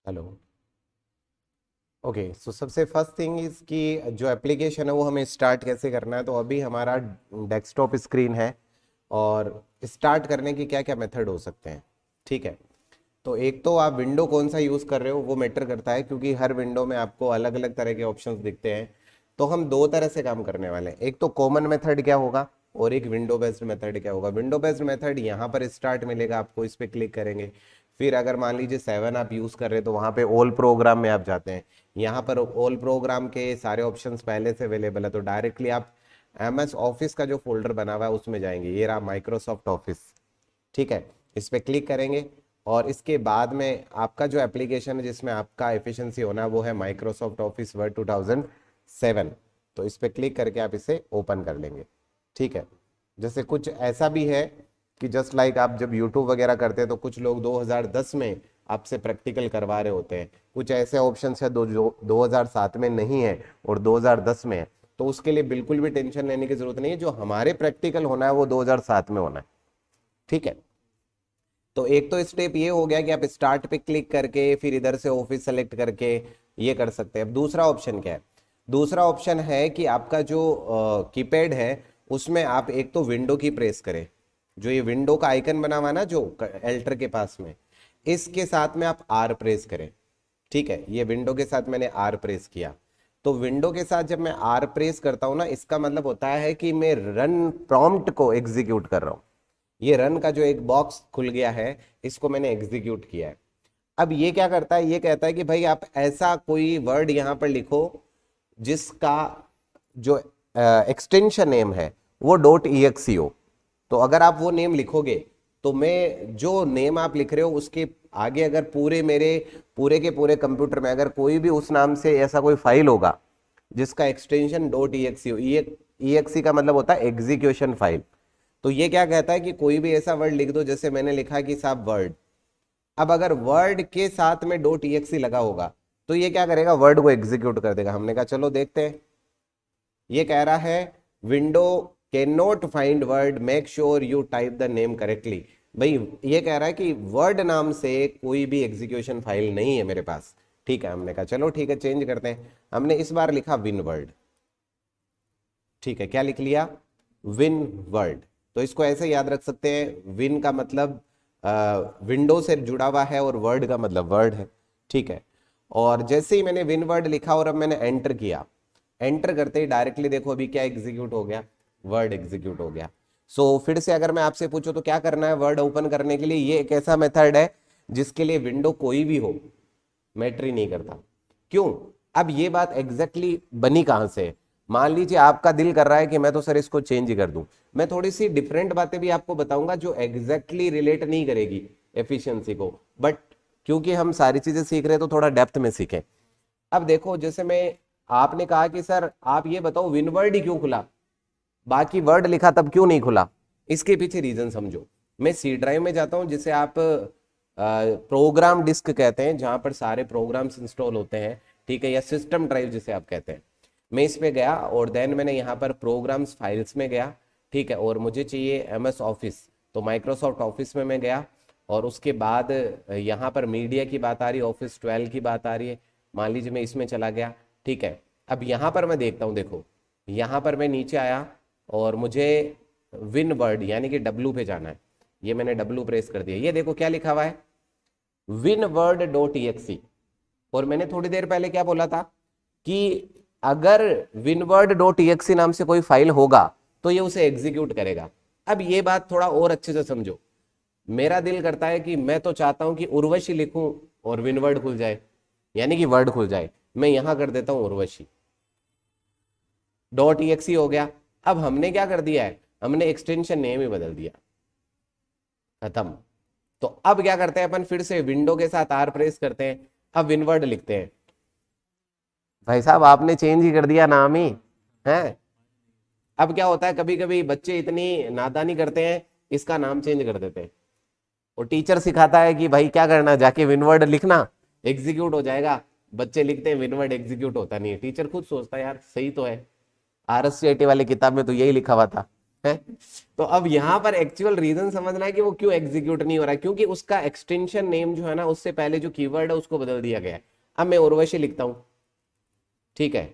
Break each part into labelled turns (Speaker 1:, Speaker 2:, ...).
Speaker 1: Hello. Okay, सो सबसे first thing is कि जो एप्लीकेशन है वो हमें स्टार्ट कैसे करना है। तो अभी हमारा डेस्कटॉप स्क्रीन है और स्टार्ट करने के क्या क्या मेथड हो सकते हैं। ठीक है, तो एक तो आप विंडो कौन सा यूज़ कर रहे हो वो मैटर करता है, क्योंकि हर विंडो में आपको अलग अलग तरह के ऑप्शंस दिखते हैं। तो हम दो तरह से काम करने वाले हैं, एक तो कॉमन मेथड क्या होगा और एक विंडो बेस्ड मेथड क्या होगा। विंडो बेस्ड मेथड यहाँ पर स्टार्ट मिलेगा आपको, इस पर क्लिक करेंगे। फिर अगर मान लीजिए 7 आप यूज़ कर रहे हैं तो वहाँ पे ऑल प्रोग्राम में आप जाते हैं। यहाँ पर ऑल प्रोग्राम के सारे ऑप्शंस पहले से अवेलेबल है, तो डायरेक्टली आप MS ऑफिस का जो फोल्डर बना हुआ है उसमें जाएंगे। ये रहा माइक्रोसॉफ्ट ऑफिस। ठीक है, इस पर क्लिक करेंगे और इसके बाद में आपका जो एप्लीकेशन है जिसमें आपका एफिशिएंसी होना है वो है माइक्रोसॉफ्ट ऑफिस वर्ड 2007। तो इस पर क्लिक करके आप इसे ओपन कर लेंगे। ठीक है, जैसे कुछ ऐसा भी है कि जस्ट लाइक आप जब यूट्यूब वगैरह करते हैं तो कुछ लोग 2010 में आपसे प्रैक्टिकल करवा रहे होते हैं। कुछ ऐसे ऑप्शंस है जो 2007 में नहीं है और 2010 में है, तो उसके लिए बिल्कुल भी टेंशन लेने की जरूरत नहीं है। जो हमारे प्रैक्टिकल होना है वो 2007 में होना है। ठीक है, तो एक तो स्टेप ये हो गया कि आप स्टार्ट पे क्लिक करके फिर इधर से ऑफिस सेलेक्ट करके ये कर सकते हैं। अब दूसरा ऑप्शन क्या है? दूसरा ऑप्शन है कि आपका जो कीपैड है उसमें आप एक तो विंडो की प्रेस करें। जो ये विंडो का आइकन बना हुआ है ना, जो एल्टर के पास में, इसके साथ में आप आर प्रेस करें। ठीक है, ये विंडो के साथ मैंने आर प्रेस किया। तो विंडो के साथ जब मैं आर प्रेस करता हूं ना, इसका मतलब होता है कि मैं रन प्रॉम्प्ट को एग्जीक्यूट कर रहा हूं। ये रन का जो एक बॉक्स खुल गया है, इसको मैंने एग्जीक्यूट किया है। अब ये क्या करता है? ये कहता है कि भाई आप ऐसा कोई वर्ड यहां पर लिखो जिसका जो एक्सटेंशन नेम है वो .exe हो। तो अगर आप वो नेम लिखोगे तो मैं जो नेम आप लिख रहे हो उसके आगे अगर पूरे मेरे पूरे के पूरे कंप्यूटर में अगर कोई भी उस नाम से ऐसा कोई फाइल होगा जिसका एक्सटेंशन .exe हो, exe का मतलब होता है एग्जीक्यूशन फाइल। तो ये क्या कहता है कि कोई भी ऐसा वर्ड लिख दो, जैसे मैंने लिखा कि साहब वर्ड। अब अगर वर्ड के साथ में .exe लगा होगा तो ये क्या करेगा? वर्ड को एग्जीक्यूट कर देगा। हमने कहा चलो देखते हैं। ये कह रहा है window can not find word, make sure you type the name correctly. भाई ये कह रहा है कि वर्ड नाम से कोई भी एग्जीक्यूशन फाइल नहीं है मेरे पास। ठीक है, हमने कहा चलो ठीक है, चेंज करते हैं। हमने इस बार लिखा विन वर्ड। ठीक है, क्या लिख लिया? Win word. तो इसको ऐसे याद रख सकते हैं, विन का मतलब विंडो से जुड़ा हुआ है और वर्ड का मतलब वर्ड है। ठीक है, और जैसे ही मैंने विन वर्ड लिखा और अब मैंने एंटर किया, एंटर करते ही डायरेक्टली देखो अभी क्या एग्जीक्यूट हो गया? वर्ड एग्जीक्यूट हो गया। सो फिर से अगर मैं आपसे पूछूं तो क्या करना है वर्ड ओपन करने के लिए? ये एक ऐसा मेथड है जिसके लिए विंडो कोई भी हो मैटर ही नहीं करता। क्यों? अब ये बात एग्जैक्टली बनी कहां से? मान लीजिए आपका दिल कर रहा है कि मैं तो सर इसको चेंज ही कर दूं। मैं थोड़ी सी डिफरेंट बातें भी आपको बताऊंगा जो एग्जैक्टली रिलेट नहीं करेगी एफिशिएंसी को, बट क्योंकि हम सारी चीजें सीख रहे हैं तो थोड़ा डेप्थ में सीखें। अब देखो, जैसे मैं आपने कहा कि सर आप ये बताओ विनवर्ड ही क्यों खुला, बाकी वर्ड लिखा तब क्यों नहीं खुला? इसके पीछे रीजन समझो। मैं सी ड्राइव में जाता हूं जिसे आप प्रोग्राम डिस्क कहते हैं, जहां पर सारे प्रोग्राम्स इंस्टॉल होते हैं। ठीक है, या सिस्टम ड्राइव जिसे आप कहते हैं। मैं इस पे गया और देन मैंने यहाँ पर प्रोग्राम्स फाइल्स में गया। ठीक है, और मुझे चाहिए MS ऑफिस, तो माइक्रोसॉफ्ट ऑफिस में मैं गया और उसके बाद यहाँ पर मीडिया की बात आ रही है, ऑफिस 12 की बात आ रही है। मान लीजिए मैं इसमें चला गया। ठीक है, अब यहाँ पर मैं देखता हूँ, देखो यहाँ पर मैं नीचे आया और मुझे विन वर्ड यानी कि W पे जाना है। ये मैंने W प्रेस कर दिया। ये देखो क्या लिखा हुआ है? Win word .exe। और मैंने थोड़ी देर पहले क्या बोला था कि अगर winword.exe नाम से कोई फाइल होगा तो ये उसे एग्जीक्यूट करेगा। अब ये बात थोड़ा और अच्छे से समझो। मेरा दिल करता है कि मैं तो चाहता हूं कि उर्वशी लिखूं और विनवर्ड खुल जाए, यानी कि वर्ड खुल जाए। मैं यहां कर देता हूं उर्वशी, .exe हो गया। अब हमने क्या कर दिया है? हमने एक्सटेंशन नेम ही बदल दिया, खत्म। तो अब क्या करते हैं अपन? फिर से विंडो के साथ आर प्रेस करते हैं, अब विनवर्ड लिखते हैं। भाई साहब आपने चेंज ही कर दिया नाम ही है। अब क्या होता है, कभी कभी बच्चे इतनी नादानी करते हैं, इसका नाम चेंज कर देते हैं। और टीचर सिखाता है कि भाई क्या करना, जाके विनवर्ड लिखना, एग्जीक्यूट हो जाएगा। बच्चे लिखते हैं विनवर्ड, एग्जीक्यूट होता नहीं है। टीचर खुद सोचता है यार सही तो है, RSCIT वाली किताब में तो यही लिखा हुआ था। है। तो अब यहाँ पर एक्चुअल रीजन समझना है कि वो क्यों एग्जीक्यूट नहीं हो रहा है, क्योंकि उसका एक्सटेंशन नेम जो है ना, उससे पहले जो कीवर्ड है उसको बदल दिया गया है। अब मैं उर्वशी लिखता हूं, ठीक है।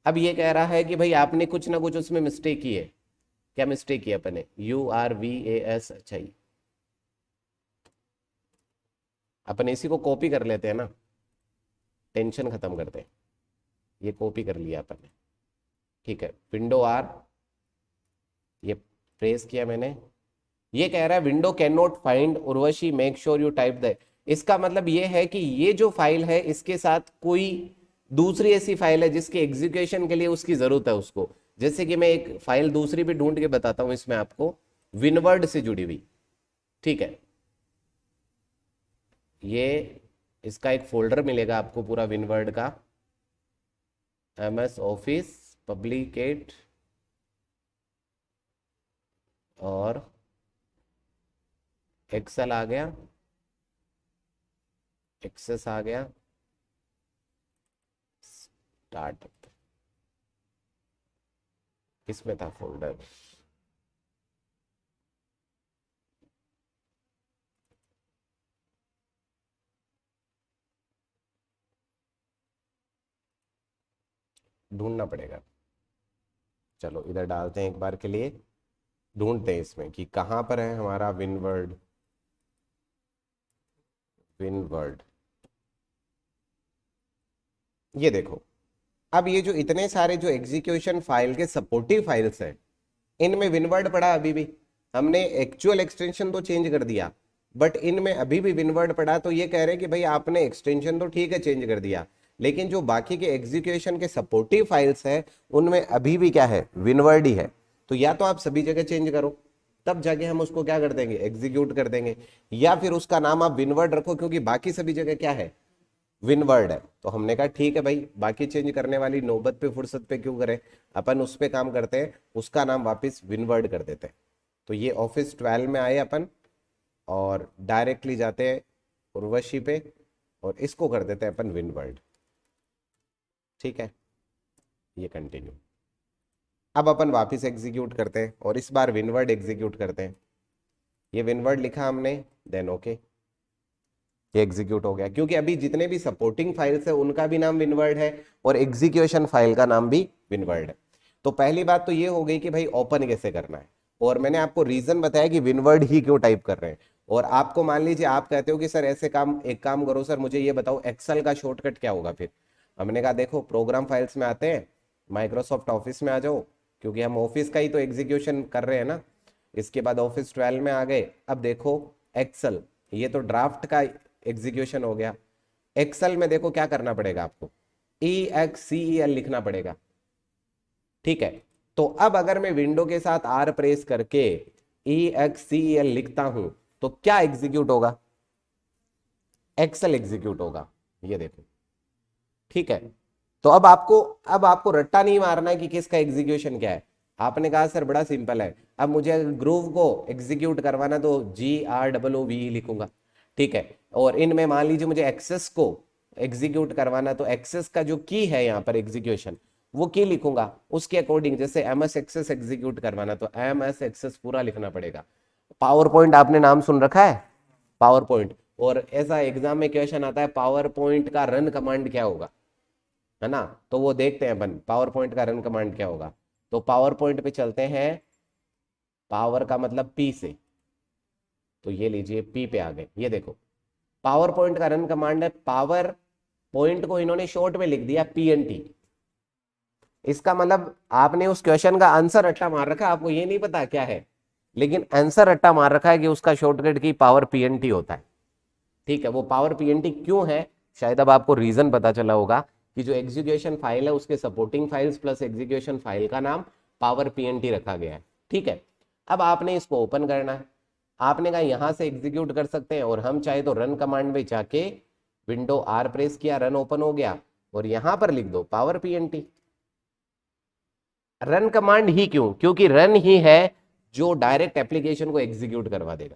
Speaker 1: अब ये कह रहा है कि भाई आपने कुछ ना कुछ उसमें मिस्टेक की है। क्या मिस्टेक की अपने? URVAS, अच्छा ही अपन इसी को कॉपी कर लेते हैं ना, टेंशन खत्म करते हैं। ये कॉपी कर लिया अपन ने, ठीक है। विंडो R, ये प्रेस किया मैंने। ये कह रहा है window can not find Urvashi, make sure you type the. इसका मतलब ये है कि ये जो फाइल है इसके साथ कोई दूसरी ऐसी फाइल है जिसके एग्जीक्यूशन के लिए उसकी जरूरत है उसको। जैसे कि मैं एक फाइल दूसरी भी ढूंढ के बताता हूं इसमें आपको, विनवर्ड से जुड़ी हुई, ठीक है। ये इसका एक फोल्डर मिलेगा आपको पूरा विनवर्ड का, MS ऑफिस पब्लिकेट और एक्सेल आ गया, एक्सेस आ गया, स्टार्टअप, किसमें था फोल्डर? ढूंढना पड़ेगा, चलो इधर डालते हैं एक बार के लिए, ढूंढते हैं इसमें कि कहां पर है हमारा विनवर्ड। विनवर्ड, ये देखो। अब ये जो इतने सारे जो एग्जीक्यूशन फाइल के सपोर्टिव फाइल्स हैं, इनमें विनवर्ड पड़ा अभी भी। हमने एक्चुअल एक्सटेंशन तो चेंज कर दिया, बट इनमें अभी भी विनवर्ड पड़ा। तो ये कह रहे हैं कि भाई आपने एक्सटेंशन तो ठीक है चेंज कर दिया, लेकिन जो बाकी के एग्जीक्यूशन के सपोर्टिव फाइल्स है उनमें अभी भी क्या है? विनवर्ड ही है। तो या तो आप सभी जगह चेंज करो, तब जाके हम उसको क्या कर देंगे? एग्जीक्यूट कर देंगे, या फिर उसका नाम आप विनवर्ड रखो, क्योंकि बाकी सभी जगह क्या है? विनवर्ड है। तो हमने कहा ठीक है भाई, बाकी चेंज करने वाली नौबत पे फुर्सत पे क्यों करें, अपन उस पे काम करते हैं, उसका नाम वापस विनवर्ड कर देते हैं। तो ये ऑफिस 12 में आए अपन और डायरेक्टली जाते हैं उर्वशी पे और इसको कर देते हैं अपन विनवर्ड, ठीक है। ये कंटिन्यू। अब अपन वापस एग्जीक्यूट करते हैं और इस बार विनवर्ड एग्जीक्यूट करते हैं। ये विनवर्ड लिखा हमने, देन ओके, ये एग्जीक्यूट हो गया, क्योंकि अभी जितने भी सपोर्टिंग फाइल्स है उनका भी नाम विनवर्ड है और एग्जीक्यूशन फाइल का नाम भी विनवर्ड है। तो पहली बात तो ये हो गई कि भाई ओपन कैसे करना है, और मैंने आपको रीजन बताया कि विनवर्ड ही क्यों टाइप कर रहे हैं। और आपको मान लीजिए आप कहते हो कि सर ऐसे काम, एक काम करो सर, मुझे ये बताओ एक्सेल का शॉर्टकट क्या होगा। फिर हमने कहा देखो प्रोग्राम फाइल्स में आते हैं, माइक्रोसॉफ्ट ऑफिस में आ जाओ, क्योंकि हम ऑफिस का ही तो एग्जीक्यूशन कर रहे हैं ना। इसके बाद ऑफिस 12 में आ गए। अब देखो एक्सेल, ये तो ड्राफ्ट का एग्जीक्यूशन हो गया। एक्सेल में देखो क्या करना पड़ेगा आपको, EXCEL लिखना पड़ेगा, ठीक है। तो अब अगर मैं विंडो के साथ R प्रेस करके EXCEL लिखता हूं तो क्या एग्जीक्यूट होगा? एक्सेल एग्जीक्यूट होगा, ये देखो, ठीक है। तो अब आपको रट्टा नहीं मारना है कि किसका एग्जीक्यूशन क्या है। आपने कहा सर बड़ा सिंपल है, अब मुझे ग्रूव को एग्जीक्यूट करवाना तो GROOV लिखूंगा, ठीक है। और इनमें मान लीजिए मुझे एक्सेस को एग्जीक्यूट करवाना, तो एक्सेस का जो की है यहाँ पर एग्जीक्यूशन, वो की लिखूंगा उसके अकॉर्डिंग। जैसे MS एक्सेस एग्जीक्यूट करवाना तो MS एक्सेस पूरा लिखना पड़ेगा। पावर पॉइंट आपने नाम सुन रखा है, पावर पॉइंट। और ऐसा एग्जाम में क्वेश्चन आता है पावर पॉइंट का रन कमांड क्या होगा, है ना। तो वो देखते हैं अपन पावर पॉइंट का रन कमांड क्या होगा। तो पावर पॉइंट पे चलते हैं, पावर का मतलब P से, तो ये लीजिए P पे आ गए। ये देखो पावर पॉइंट का रन कमांड है, पावर पॉइंट को इन्होंने शॉर्ट में लिख दिया PNT। इसका मतलब आपने उस क्वेश्चन का आंसर रट्टा मार रखा है, आपको ये नहीं पता क्या है, लेकिन आंसर रट्टा मार रखा है कि उसका शॉर्टकट की पावर PNT होता है, ठीक है। वो पावर PNT क्यों है, शायद अब आपको रीजन पता चला होगा कि जो एग्जीक्यूशन फाइल है उसके supporting files plus execution file का नाम पावर PNT रखा गया है, ठीक है। अब आपने इसको ओपन करना है। आपने कहा यहां से एग्जीक्यूट कर सकते हैं, और हम चाहे तो रन कमांड में जाके विंडो R प्रेस किया, रन ओपन हो गया, और यहां पर लिख दो पावर PNT। रन कमांड ही क्यों? क्योंकि रन ही है जो डायरेक्ट एप्लीकेशन को एग्जीक्यूट करवा देगा।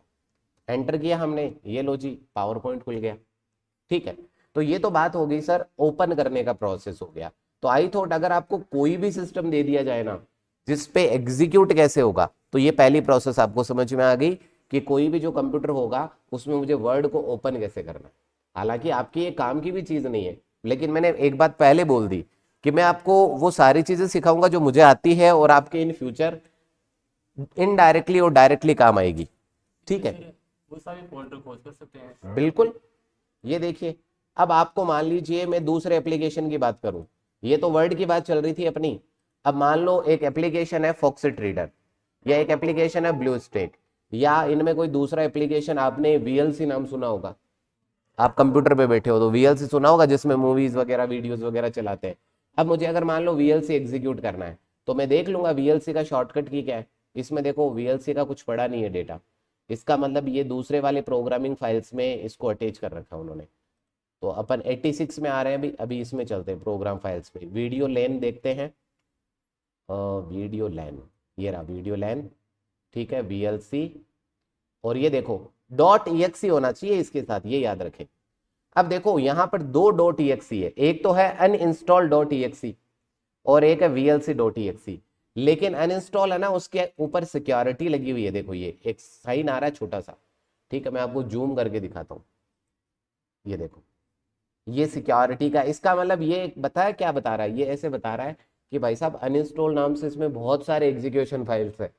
Speaker 1: एंटर किया हमने, ये लो जी पावर पॉइंट खुल गया, ठीक है। तो ये तो बात हो गई सर ओपन करने का प्रोसेस हो गया। तो आई थॉट अगर आपको कोई भी सिस्टम दे दिया जाए ना, जिस पे एग्जीक्यूट कैसे होगा। तो ये पहली प्रोसेस आपको समझ में आ गई कि कोई भी जो कंप्यूटर होगा उसमें मुझे वर्ड को ओपन कैसे करना है। हालांकि आपकी ये काम की भी चीज नहीं है, लेकिन मैंने एक बात पहले बोल दी कि मैं आपको वो सारी चीजें सिखाऊंगा जो मुझे आती है और आपके इन फ्यूचर इनडायरेक्टली और डायरेक्टली काम आएगी। ठीक है,
Speaker 2: वो सारे फोल्डर खोज कर सकते हैं।
Speaker 1: बिल्कुल। ये देखिए, अब आपको मान लीजिए मैं दूसरे एप्लीकेशन की बात करूं, ये तो वर्ड की बात चल रही थी अपनी। अब मान लो एक एप्लीकेशन है फॉक्सिट रीडर, या एक एप्लीकेशन है ब्लू स्टेक, या इनमें कोई दूसरा एप्लीकेशन, आपने वीएलसी नाम सुना होगा। आप कंप्यूटर पे बैठे हो तो वीएलसी सुना होगा, जिसमें मूवीज वगैरह वीडियोस वगैरह चलाते हैं। अब मुझे अगर मान लो वीएलसी एग्जीक्यूट करना है तो मैं देख लूंगा वीएलसी का शॉर्टकट की क्या है। इसमें देखो वीएलसी का कुछ पड़ा नहीं है डेटा, इसका मतलब ये दूसरे वाले प्रोग्रामिंग फाइल्स में इसको अटैच कर रखा है उन्होंने। तो अपन 86 में आ रहे हैं, अभी अभी इसमें चलते हैं प्रोग्राम फाइल्स में, वीडियो लैन देखते हैं। वीडियो लैन, ये रहा वीडियो लैन, ठीक है, वीएलसी। और ये देखो डॉट ईएक्सी होना चाहिए इसके साथ, ये याद रखें। अब देखो यहाँ पर दो डॉट ईएक्सी है, एक तो है अनइंस्टॉल डॉट ईएक्सी और एक है वीएलसी डॉट ईएक्सी। लेकिन अनइंस्टॉल है ना, उसके ऊपर सिक्योरिटी लगी हुई है। देखो ये एक साइन आ रहा है छोटा सा, ठीक है, मैं आपको जूम करके दिखाता हूँ। ये देखो, ये सिक्योरिटी का, इसका मतलब ये बताया क्या बता रहा है, ये ऐसे बता रहा है कि भाई साहब अनइंस्टॉल नाम से इसमें बहुत सारे एग्जीक्यूशन फाइल्स है,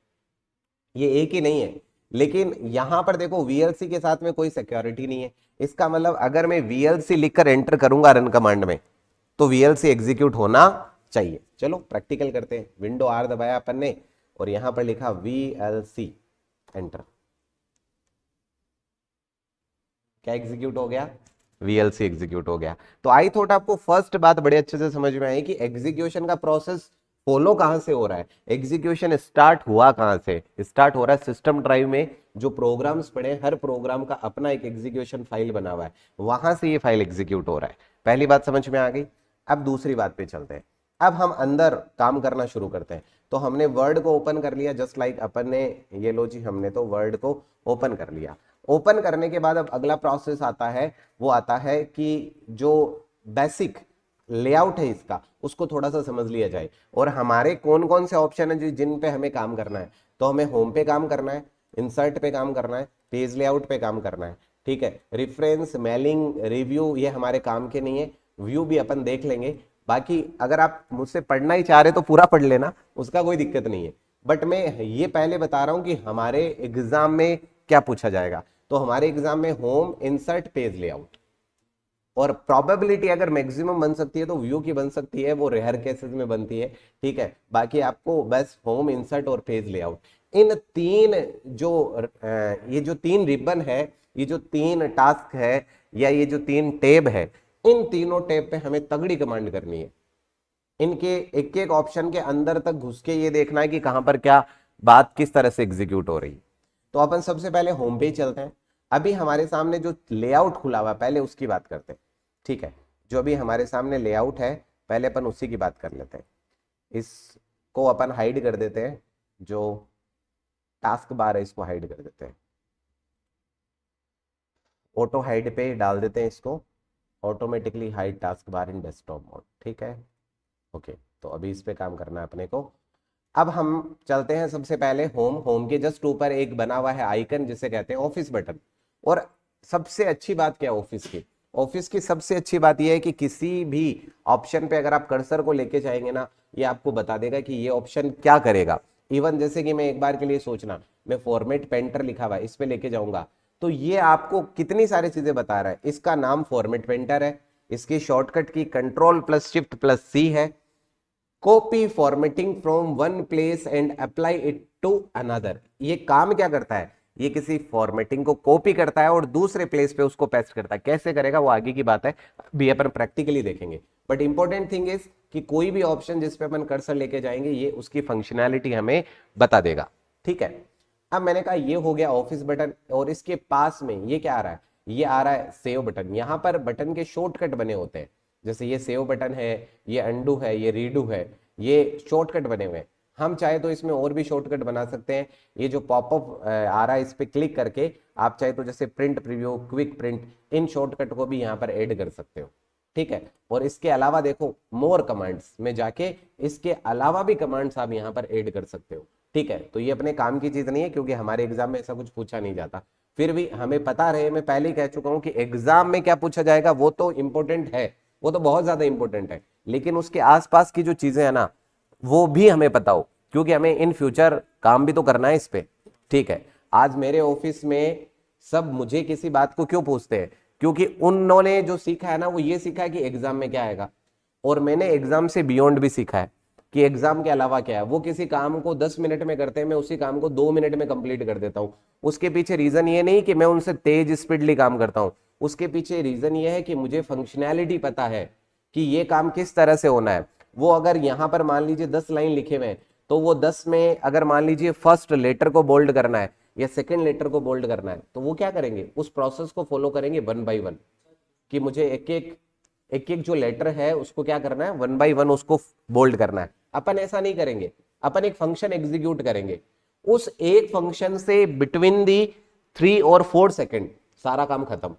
Speaker 1: ये एक ही नहीं है। लेकिन यहां पर देखो वीएलसी के साथ में कोई सिक्योरिटी नहीं है। इसका मतलब अगर मैं वीएलसी लिखकर एंटर करूंगा रन कमांड में तो वीएलसी एग्जीक्यूट होना चाहिए। चलो प्रैक्टिकल करते हैं। विंडो आर दबाया अपन ने और यहां पर लिखा वीएलसी, एंटर, क्या एग्जीक्यूट हो गया, वीएलसी एग्जीक्यूट हो गया। तो आई थॉट आपको फर्स्ट बात बड़े अच्छे से समझ में आई कि एग्जीक्यूशन का प्रोसेस फॉलो कहां से हो रहा है, एग्जीक्यूशन स्टार्ट हुआ कहां से, स्टार्ट हो रहा है सिस्टम ड्राइव में। जो प्रोग्राम्स पड़े, हर प्रोग्राम का अपना एक एग्जीक्यूशन फाइल बना हुआ है, वहां से ये फाइल एग्जीक्यूट हो रहा है। पहली बात समझ में आ गई। अब दूसरी बात पे चलते हैं। अब हम अंदर काम करना शुरू करते हैं। तो हमने वर्ड को ओपन कर लिया, जस्ट लाइक अपन ने, ये लो जी, हमने तो वर्ड को ओपन कर लिया। ओपन करने के बाद अब अगला प्रोसेस आता है, वो आता है कि जो बेसिक लेआउट है इसका, उसको थोड़ा सा समझ लिया जाए। और हमारे कौन कौन से ऑप्शन है जिन पे हमें काम करना है। तो हमें होम पे काम करना है, इंसर्ट पे काम करना है, पेज लेआउट पे काम करना है। ठीक है, रेफरेंस, मेलिंग, रिव्यू ये हमारे काम के नहीं है, व्यू भी अपन देख लेंगे। बाकी अगर आप मुझसे पढ़ना ही चाह रहे तो पूरा पढ़ लेना, उसका कोई दिक्कत नहीं है। बट मैं ये पहले बता रहा हूं कि हमारे एग्जाम में क्या पूछा जाएगा। तो हमारे एग्जाम में होम, इंसर्ट, पेज लेआउट, और प्रोबेबिलिटी अगर मैक्सिमम बन सकती है तो व्यू की बन सकती है, वो रेयर केसेस में बनती है। ठीक है, बाकी आपको बस होम, इंसर्ट और पेज लेआउट, इन तीन जो ये जो तीन रिबन है, ये जो तीन टास्क है, या ये जो तीन टैब है, इन तीनों टैब पे हमें तगड़ी कमांड करनी है। इनके एक एक ऑप्शन के अंदर तक घुस के ये देखना है कि कहां पर क्या बात किस तरह से एग्जीक्यूट हो रही है। तो अपन सबसे पहले होम पेज चलते हैं। अभी हमारे सामने जो लेआउट खुला हुआ है, पहले उसकी बात करते हैं। ठीक है, जो अभी हमारे सामने लेआउट है, पहले अपन उसी की बात कर लेते हैं। इसको अपन हाइड कर देते हैं, जो टास्क बार है इसको हाइड कर देते हैं, ऑटो हाइड पे डाल देते हैं इसको, ऑटोमेटिकली हाइड टास्क बार इन डेस्कटॉप मोड। ठीक है, ओके। तो अभी इस पे काम करना है अपने को। अब हम चलते हैं सबसे पहले होम। होम के जस्ट ऊपर एक बना हुआ है आइकन, जिसे कहते हैं ऑफिस बटन। और सबसे अच्छी बात क्या है ऑफिस की, ऑफिस की सबसे अच्छी बात यह है कि किसी भी ऑप्शन पे अगर आप कर्सर को लेके जाएंगे ना, ये आपको बता देगा कि ये ऑप्शन क्या करेगा। इवन जैसे कि मैं एक बार के लिए सोचना, मैं फॉर्मेट पेंटर लिखा हुआ है, इस पे लेके जाऊंगा तो ये आपको कितनी सारी चीजें बता रहा है। इसका नाम फॉर्मेट पेंटर है, इसकी शॉर्टकट की control plus shift plus C है। Copy formatting from one place and apply it to another, ये काम क्या करता है, ये किसी फॉर्मेटिंग को कॉपी करता है और दूसरे प्लेस पे उसको पेस्ट करता है। कैसे करेगा वो आगे की बात है, भी अपन प्रैक्टिकली देखेंगे। बट इंपॉर्टेंट थिंग इज कि कोई भी ऑप्शन जिस पे अपन कर्सर लेके जाएंगे, ये उसकी फंक्शनैलिटी हमें बता देगा। ठीक है, अब मैंने कहा ये हो गया ऑफिस बटन, और इसके पास में ये क्या आ रहा है, ये आ रहा है सेव बटन। यहाँ पर बटन के शॉर्टकट बने होते हैं, जैसे ये सेव बटन है, ये अंडू है, ये रीडू है, ये शॉर्टकट बने हुए हैं। हम चाहे तो इसमें और भी शॉर्टकट बना सकते हैं। ये जो पॉपअप आ रहा है, इस पे क्लिक करके आप चाहे तो जैसे प्रिंट प्रीव्यू, क्विक प्रिंट, इन शॉर्टकट को भी यहाँ पर ऐड कर सकते हो। ठीक है। और इसके अलावा देखो मोर कमांड्स में जाके इसके अलावा भी कमांड्स आप यहाँ पर ऐड कर सकते हो, ठीक है। तो ये अपने काम की चीज नहीं है क्योंकि हमारे एग्जाम में ऐसा कुछ पूछा नहीं जाता, फिर भी हमें पता रहे, मैं पहले ही कह चुका हूं कि एग्जाम में क्या पूछा जाएगा वो तो इंपॉर्टेंट है, वो तो बहुत ज्यादा इंपॉर्टेंट है, लेकिन उसके आसपास की जो चीजें है ना वो भी हमें पता हो, क्योंकि हमें इन फ्यूचर काम भी तो करना है इस पे, ठीक है। आज मेरे ऑफिस में सब मुझे किसी बात को क्यों पूछते हैं, क्योंकि उन्होंने जो सीखा है ना वो ये सीखा है कि एग्जाम में क्या आएगा, और मैंने एग्जाम से बियॉन्ड भी सीखा है कि एग्जाम के अलावा क्या है। वो किसी काम को 10 मिनट में करते हैं, मैं उसी काम को 2 मिनट में कंप्लीट कर देता हूं। उसके पीछे रीजन ये नहीं कि मैं उनसे तेज स्पीडली काम करता हूं, उसके पीछे रीजन ये है कि मुझे फंक्शनैलिटी पता है कि ये काम किस तरह से होना है। वो अगर यहाँ पर मान लीजिए 10 लाइन लिखे हुए हैं, तो वो 10 में अगर मान लीजिए फर्स्ट लेटर को बोल्ड करना है या सेकेंड लेटर को बोल्ड करना है, तो वो क्या करेंगे, उस प्रोसेस को फॉलो करेंगे 1 बाय 1, कि मुझे एक एक जो लेटर है उसको क्या करना है 1 बाय 1 उसको बोल्ड करना है। अपन ऐसा नहीं करेंगे, अपन एक फंक्शन एग्जीक्यूट करेंगे, उस एक फंक्शन से बिटवीन दी 3 और 4 सेकेंड सारा काम खत्म।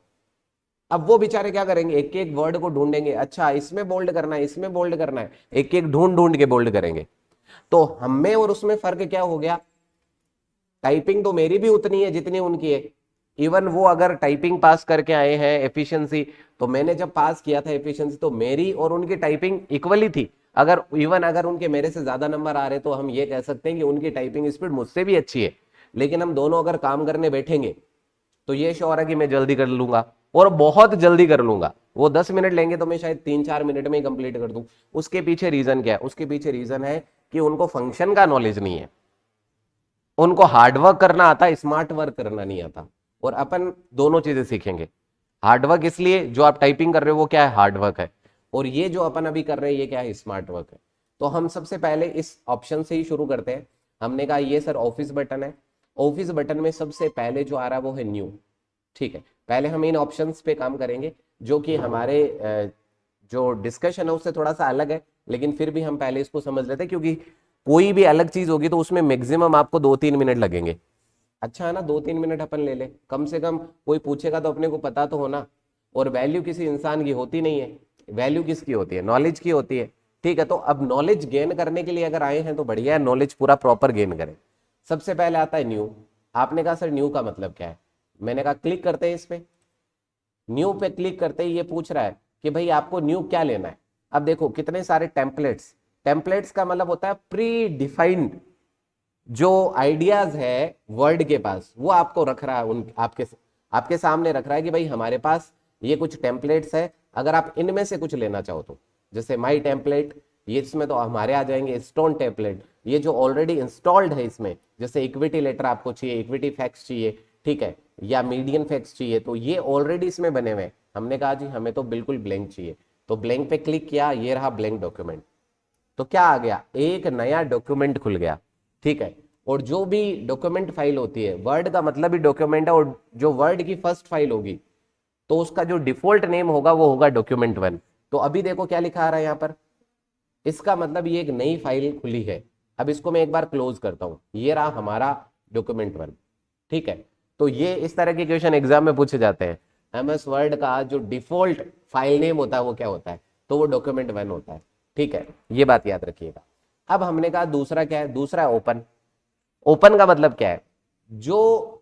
Speaker 1: अब वो बेचारे क्या करेंगे, एक एक वर्ड को ढूंढेंगे, अच्छा इसमें बोल्ड करना है, इसमें बोल्ड करना है, एक एक ढूंढ ढूंढ के बोल्ड करेंगे। तो हमें और उसमें फर्क क्या हो गया, टाइपिंग तो मेरी भी उतनी है जितनी उनकी है। इवन वो अगर टाइपिंग पास करके आए हैं एफिशिएंसी, तो मैंने जब पास किया था एफिशिएंसी तो मेरी और उनकी टाइपिंग इक्वली थी। अगर इवन अगर उनके मेरे से ज्यादा नंबर आ रहे तो हम ये कह सकते हैं कि उनकी टाइपिंग स्पीड मुझसे भी अच्छी है, लेकिन हम दोनों अगर काम करने बैठेंगे तो ये श्योर है कि मैं जल्दी कर लूंगा, और बहुत जल्दी कर लूंगा। वो 10 मिनट लेंगे तो मैं शायद 3-4 मिनट में ही कंप्लीट कर दूं। उसके पीछे रीजन क्या है, उसके पीछे रीजन है कि उनको फंक्शन का नॉलेज नहीं है, उनको हार्डवर्क करना आता है, स्मार्ट वर्क करना नहीं आता। और अपन दोनों चीजें सीखेंगे। हार्डवर्क इसलिए जो आप टाइपिंग कर रहे हो वो क्या है, हार्डवर्क है, और ये जो अपन अभी कर रहे हैं ये क्या है, स्मार्ट वर्क है। तो हम सबसे पहले इस ऑप्शन से ही शुरू करते हैं। हमने कहा ये सर ऑफिस बटन है, ऑफिस बटन में सबसे पहले जो आ रहा है वो है न्यू, ठीक है। पहले हम इन ऑप्शंस पे काम करेंगे जो कि हमारे जो डिस्कशन है उससे थोड़ा सा अलग है, लेकिन फिर भी हम पहले इसको समझ लेते हैं, क्योंकि कोई भी अलग चीज होगी तो उसमें मैक्सिमम आपको 2-3 मिनट लगेंगे। अच्छा है ना, 2-3 मिनट अपन ले ले, कम से कम कोई पूछेगा तो अपने को पता तो होना। और वैल्यू किसी इंसान की होती नहीं है, वैल्यू किसकी होती है, नॉलेज की होती है, ठीक है। तो अब नॉलेज गेन करने के लिए अगर आए हैं तो बढ़िया है, नॉलेज पूरा प्रॉपर गेन करें। सबसे पहले आता है न्यू। आपने कहा सर न्यू का मतलब क्या है, मैंने कहा क्लिक करते हैं इस पे। न्यू पे क्लिक करते ही ये पूछ रहा है कि भाई आपको न्यू क्या लेना है। अब देखो कितने सारे टेम्पलेट्स, टेम्पलेट्स का मतलब होता है प्री डिफाइंड जो आइडियाज है वर्ड के पास, वो आपको रख रहा है, उन आपके सामने रख रहा है कि भाई हमारे पास ये कुछ टेम्पलेट्स है, अगर आप इनमें से कुछ लेना चाहो तो, जैसे माई टेम्पलेट, ये इसमें तो हमारे आ जाएंगे स्टोन टेम्पलेट, ये जो ऑलरेडी इंस्टॉल्ड है इसमें, जैसे इक्विटी लेटर आपको चाहिए, इक्विटी फैक्ट्स चाहिए, ठीक है, या मीडियन फैक्ट्स चाहिए, तो ये ऑलरेडी इसमें बने हुए हैं। हमने कहा जी हमें तो बिल्कुल ब्लैंक चाहिए, तो ब्लैंक पे क्लिक किया, ये रहा ब्लैंक डॉक्यूमेंट। तो क्या आ गया, एक नया डॉक्यूमेंट खुल गया, ठीक है। और जो भी डॉक्यूमेंट फाइल होती है, वर्ड का मतलब ही डॉक्यूमेंट है, और जो वर्ड की फर्स्ट फाइल होगी तो उसका जो डिफॉल्ट नेम होगा वो होगा डॉक्यूमेंट 1। तो अभी देखो क्या लिखा आ रहा है यहाँ पर, इसका मतलब ये एक नई फाइल खुली है। अब इसको मैं एक बार क्लोज करता हूं, ये रहा हमारा डॉक्यूमेंट 1, ठीक है। तो ये इस तरह के क्वेश्चन एग्जाम में पूछे जाते हैं। MS वर्ड का जो डिफॉल्ट फाइल नेम होता है वो क्या होता है, तो वो डॉक्यूमेंट 1 होता है, ठीक है, ये बात याद रखिएगा। अब हमने कहा दूसरा क्या है, दूसरा है ओपन। ओपन का मतलब क्या है, जो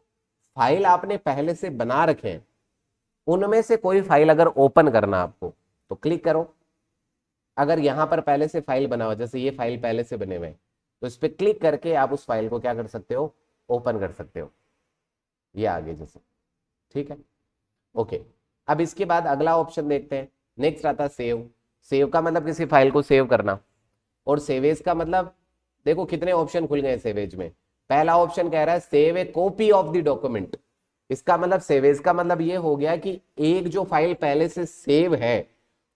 Speaker 1: फाइल आपने पहले से बना रखे हैं उनमें से कोई फाइल अगर ओपन करना आपको तो क्लिक करो। अगर यहां पर पहले से फाइल बना हुआ, जैसे ये फाइल पहले से बने हुए हैं, तो इस पर क्लिक करके आप उस फाइल को क्या कर सकते हो, ओपन कर सकते हो, ये आगे जैसे, ठीक है, ओके। अब इसके बाद अगला ऑप्शन देखते हैं, नेक्स्ट आता है सेव। सेव का मतलब किसी फाइल को सेव करना, और सेवेज का मतलब देखो कितने ऑप्शन खुल गए सेवेज में। पहला ऑप्शन कह रहा है save A copy of the document. इसका मतलब सेवेज का मतलब ये हो गया कि एक जो फाइल पहले से सेव है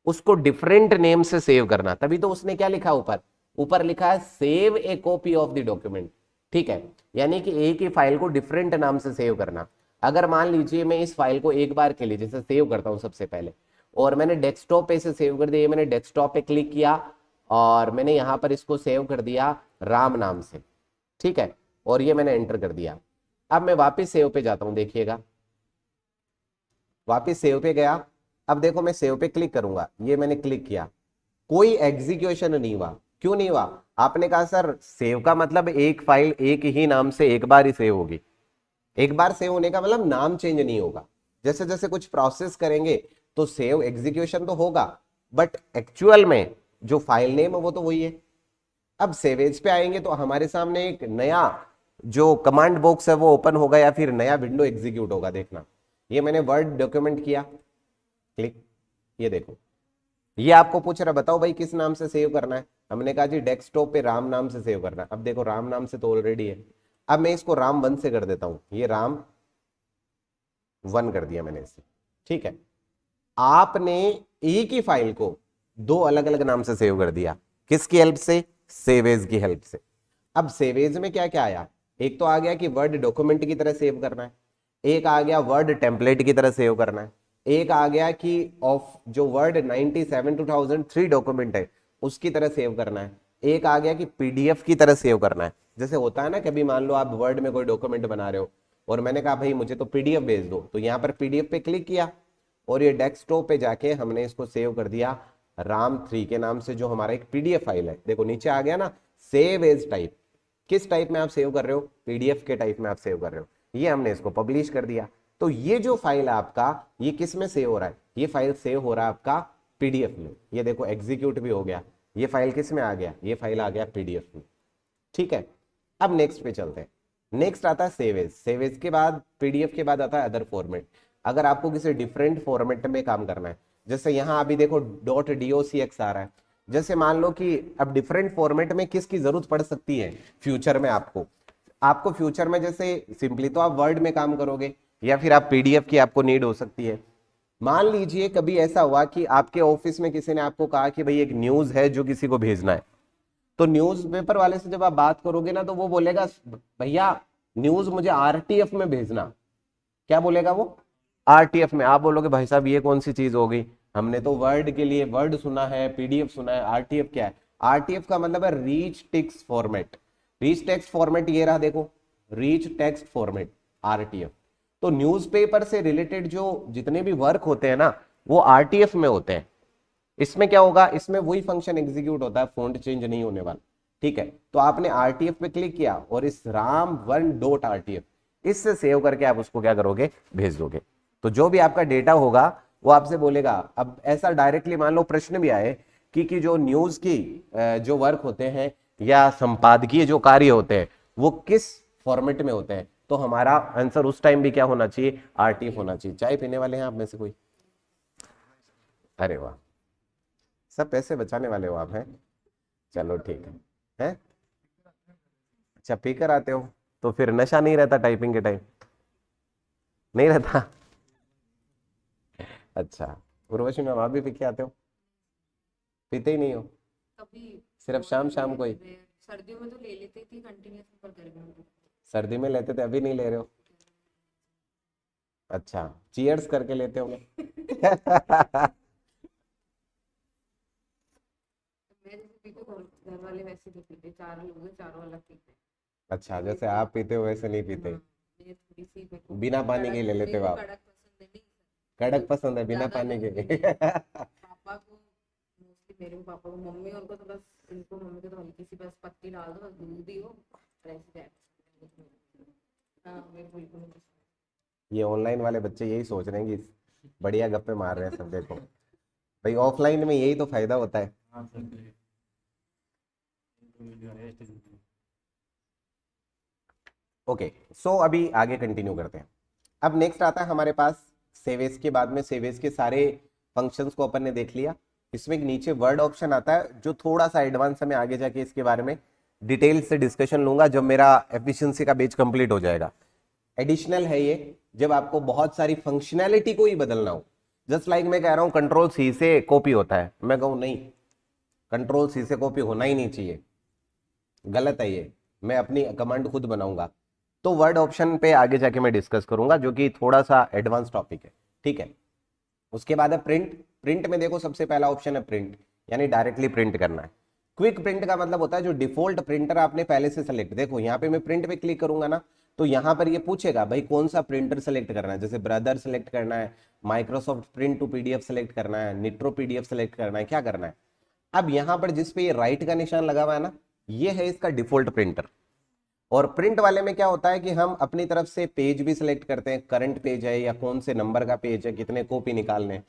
Speaker 1: उसको डिफरेंट नेम से सेव करना। तभी तो उसने क्या लिखा ऊपर, ऊपर लिखा है save A copy of the document, ठीक है, यानी कि एक ही फाइल को डिफरेंट नाम से सेव करना। अगर मान लीजिए मैं इस फाइल को एक बार के लिए जैसे सेव करता हूं सबसे पहले, और मैंने डेस्कटॉप पे इसे सेव कर दिया, मैंने डेस्कटॉप पे क्लिक किया और मैंने यहां पर इसको सेव कर दिया राम नाम से, ठीक है, और ये मैंने एंटर कर दिया। अब मैं वापस सेव पे जाता हूं, देखिएगा वापस सेव पे गया, अब देखो मैं सेव पे क्लिक करूंगा, ये मैंने क्लिक किया, कोई एग्जीक्यूशन नहीं हुआ। क्यों नहीं हुआ? आपने कहा सर सेव का मतलब एक फाइल एक ही नाम से एक बार ही सेव होगी। एक बार सेव होने का मतलब नाम चेंज नहीं होगा। जैसे जैसे कुछ प्रोसेस करेंगे तो सेव एग्जीक्यूशन तो होगा, बट एक्चुअल में जो फाइल नेम है वो तो वही है। अब सेवेज पे आएंगे तो हमारे सामने एक नया जो कमांड बॉक्स है वो ओपन होगा या फिर नया विंडो एग्जीक्यूट होगा। देखना, ये मैंने वर्ड डॉक्यूमेंट किया, क्लिक, ये देखो, ये आपको पूछ रहा है बताओ भाई किस नाम से सेव करना है। हमने कहा जी डेस्कटॉप पे राम नाम से सेव करना है। अब देखो राम नाम से तो ऑलरेडी है, अब मैं इसको राम 1 से कर देता हूं, ये राम 1 कर दिया मैंने इसे। ठीक है, आपने एक ही फाइल को दो अलग अलग नाम से सेव कर दिया। किसकी हेल्प से? सेवेज की हेल्प से। अब सेवेज में क्या क्या आया? एक तो आ गया कि वर्ड डॉक्यूमेंट की तरह सेव करना है, एक आ गया वर्ड टेम्पलेट की तरह सेव करना है, एक आ गया कि ऑफ जो वर्ड 97/2003 डॉक्यूमेंट है उसकी तरह सेव करना है, एक आ गया कि पीडीएफ की तरह सेव करना है। जैसे होता है ना, कभी मान लो आप वर्ड में कोई डॉक्यूमेंट बना रहे हो और मैंने कहा भाई मुझे तो पीडीएफ भेज दो, तो यहाँ पर पीडीएफ पे क्लिक किया और ये डेस्कटॉप पे जाके हमने इसको सेव कर दिया RAM3 के नाम से, जो हमारा एक पीडीएफ फाइल है। देखो नीचे आ गया ना, सेव एज टाइप। किस टाइप में आप सेव कर रहे हो? पीडीएफ के टाइप में आप सेव कर रहे हो। ये हमने इसको पब्लिश कर दिया। तो ये जो फाइल है आपका, ये किस में सेव हो रहा है? ये फाइल सेव हो रहा है आपका पीडीएफ में। ये देखो एग्जीक्यूट भी हो गया। ये फाइल किस में आ गया? ये फाइल आ गया पीडीएफ में। ठीक है, अब नेक्स्ट पे चलते हैं। नेक्स्ट आता है सेवेज। सेवेज के बाद पीडीएफ के बाद आता है अदर फॉर्मेट। अगर आपको किसी डिफरेंट फॉर्मेट में काम करना है, जैसे यहाँ अभी देखो .docx आ रहा है। जैसे मान लो कि अब डिफरेंट फॉर्मेट में किसकी जरूरत पड़ सकती है फ्यूचर में आपको फ्यूचर में, जैसे सिंपली तो आप वर्ड में काम करोगे या फिर आप पीडीएफ की आपको नीड हो सकती है। मान लीजिए कभी ऐसा हुआ कि आपके ऑफिस में किसी ने आपको कहा कि भाई एक न्यूज है जो किसी को भेजना है, तो न्यूज़पेपर वाले से जब आप बात करोगे ना तो वो बोलेगा भैया न्यूज मुझे आरटीएफ में भेजना। क्या बोलेगा वो? आरटीएफ में। आप बोलोगे भाई साहब ये कौन सी चीज होगी, हमने तो वर्ड के लिए वर्ड सुना है, पीडीएफ सुना है, आरटीएफ क्या है? आरटीएफ का मतलब है reach text format. Reach text format ये रहा, देखो रीच टेक्स्ट फॉर्मेट आरटीएफ। तो न्यूज़पेपर से रिलेटेड जो जितने भी वर्क होते हैं ना वो आरटीएफ में होते हैं। इसमें क्या होगा? इसमें वही फंक्शन एग्जीक्यूट होता है, फॉन्ट चेंज नहीं होने वाला। ठीक है, तो आपने आरटीएफ पे क्लिक किया और इस ram1.rtf इससे सेव करके आप उसको क्या करोगे? भेज दोगे। तो जो भी आपका डेटा होगा वो आपसे बोलेगा। अब ऐसा डायरेक्टली मान लो प्रश्न भी आए कि जो न्यूज की जो वर्क होते हैं या संपादकीय जो कार्य होते हैं वो किस फॉर्मेट में होते हैं, तो हमारा आंसर उस टाइम भी क्या होना चाहिए? आरटीएफ होना चाहिए। चाय पीने वाले हैं आप में से कोई? अरे वाह, सब पैसे बचाने वाले हो आप हैं। चलो ठीक है, हैं? अच्छा पी कर आते हो, तो फिर नशा नहीं रहता टाइपिंग के टाइम? नहीं रहता? अच्छा, उर्वशी मैम आप भी पी के आते हो? पीते ही नहीं हो?
Speaker 3: कभी
Speaker 1: सिर्फ शाम शाम को ही?
Speaker 3: सर्दियों में तो ले लेती थी कंटिन्यूस, पर गर्मियों में
Speaker 1: सर्दी में लेते थे, अभी नहीं ले रहे हो? अच्छा, चीयर्स करके लेते होंगे।
Speaker 3: मैं जैसे पीती हूँ, घर वाले वैसे नहीं पीते। 4 लोग हैं, चारों अलग पीते हैं।
Speaker 1: अच्छा, जैसे आप पीते हो वैसे नहीं पीते?
Speaker 3: हाँ, ये थोड़ी सी मेरे को
Speaker 1: बिना पानी के ले लेते हो आप?
Speaker 3: कड़क पसंद है। नहीं,
Speaker 1: कड़क पसंद है, बिना
Speaker 3: ज्यादा
Speaker 1: पानी के?
Speaker 3: दूध भी नहीं। पापा को मोस्टली, मेरे को पापा को, मम्मी उनको तो बस, इनको मम्मी को तो हल्की सी बस पत्ती डाल दो, बस दूध ही हो, ऐसे। हाँ, मैं बिल्कुल नहीं पसंद।
Speaker 1: ये ऑनलाइन वाले बच्चे यही सोच रहे हैं कि बढ़िया गप्पे मार रहे हैं सब। देखो भाई ऑफलाइन में यही तो फायदा होता है।
Speaker 2: हाँ सर, वीडियो है स्टेशन पे।
Speaker 1: ओके, सो अभी आगे कंटिन्यू करते हैं। अब नेक्स्ट आता है हमारे पास सेवेज के बाद में। सेवेज के सारे फंक्शंस को अपन ने देख लिया। इसमें एक नीचे वर्ड ऑप्शन आता है जो थोड़ा सा एडवांस है, मैं आगे जाके इसके बारे में डिटेल से डिस्कशन लूंगा जब मेरा एफिशिएंसी का बेच कंप्लीट हो जाएगा। एडिशनल है ये, जब आपको बहुत सारी फंक्शनैलिटी को ही बदलना हो। जस्ट लाइक मैं कह रहा हूं कंट्रोल सी से कॉपी होता है, मैं कहूं नहीं कंट्रोल सी से कॉपी होना ही नहीं चाहिए, गलत है ये, मैं अपनी कमांड खुद बनाऊंगा। तो वर्ड ऑप्शन पे आगे जाके मैं डिस्कस करूंगा जो कि थोड़ा सा एडवांस टॉपिक है। ठीक है, उसके बाद है प्रिंट। प्रिंट में देखो सबसे पहला ऑप्शन है प्रिंट, यानी डायरेक्टली प्रिंट करना है। क्विक प्रिंट का मतलब होता है जो डिफॉल्ट प्रिंटर आपने पहले से सेलेक्ट, देखो यहाँ पे मैं प्रिंट पे क्लिक करूंगा ना तो यहाँ पर ये पूछेगा भाई कौन सा प्रिंटर सेलेक्ट करना है, जैसे ब्रदर सेलेक्ट करना है, Microsoft print to PDF select करना है, निट्रो पीडीएफ सेलेक्ट करना है, क्या करना है। अब यहाँ पर जिस पे ये राइट का निशान लगा हुआ है ना, ये है इसका डिफॉल्ट प्रिंटर। और प्रिंट वाले में क्या होता है कि हम अपनी तरफ से पेज भी सिलेक्ट करते हैं, करंट पेज है या कौन से नंबर का पेज है, कितने कॉपी निकालने हैं।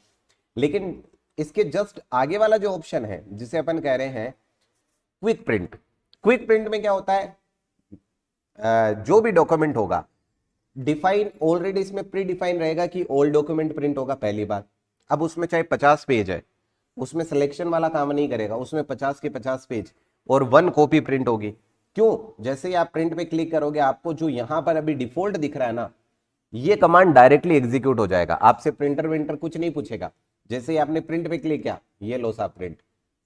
Speaker 1: लेकिन इसके जस्ट आगे वाला जो ऑप्शन है जिसे अपन कह रहे हैं क्विक प्रिंट, क्विक प्रिंट में क्या होता है, जो भी डॉक्यूमेंट होगा डिफाइन ऑलरेडी इसमें प्री डिफाइन रहेगा कि ऑल डॉक्यूमेंट प्रिंट होगा, पहली बात। अब उसमें चाहे 50 पेज है, उसमें सिलेक्शन वाला काम नहीं करेगा, उसमें 50 के 50 पेज और 1 कॉपी प्रिंट होगी। क्यों, जैसे ही आप प्रिंट पे क्लिक करोगे आपको जो यहां पर अभी डिफॉल्ट दिख रहा है ना, ये कमांड डायरेक्टली एग्जीक्यूट हो जाएगा, आपसे प्रिंटर विंटर कुछ नहीं पूछेगा। जैसे ही आपने प्रिंट पे क्लिक किया, ये लो साहब प्रिंट।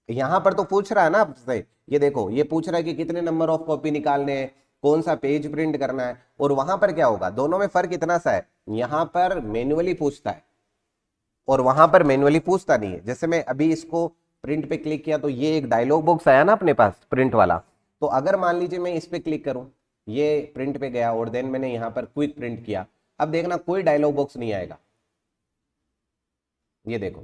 Speaker 1: यहां पर तो पूछ रहा है ना आपसे, ये देखो ये पूछ रहा है कि कितने नंबर ऑफ कॉपी निकालने हैं, कौन सा पेज प्रिंट करना है। और वहां पर क्या होगा, दोनों में फर्क इतना सा है, यहां पर मैन्युअली पूछता है और वहां पर मैन्युअली पूछता नहीं है। जैसे मैं अभी इसको प्रिंट पे क्लिक किया तो ये एक डायलॉग बॉक्स आया ना अपने पास प्रिंट वाला, तो अगर मान लीजिए मैं इस पे क्लिक करूं, ये प्रिंट पे गया और देन मैंने यहां पर क्विक प्रिंट किया, अब देखना कोई डायलॉग बॉक्स नहीं आएगा। ये देखो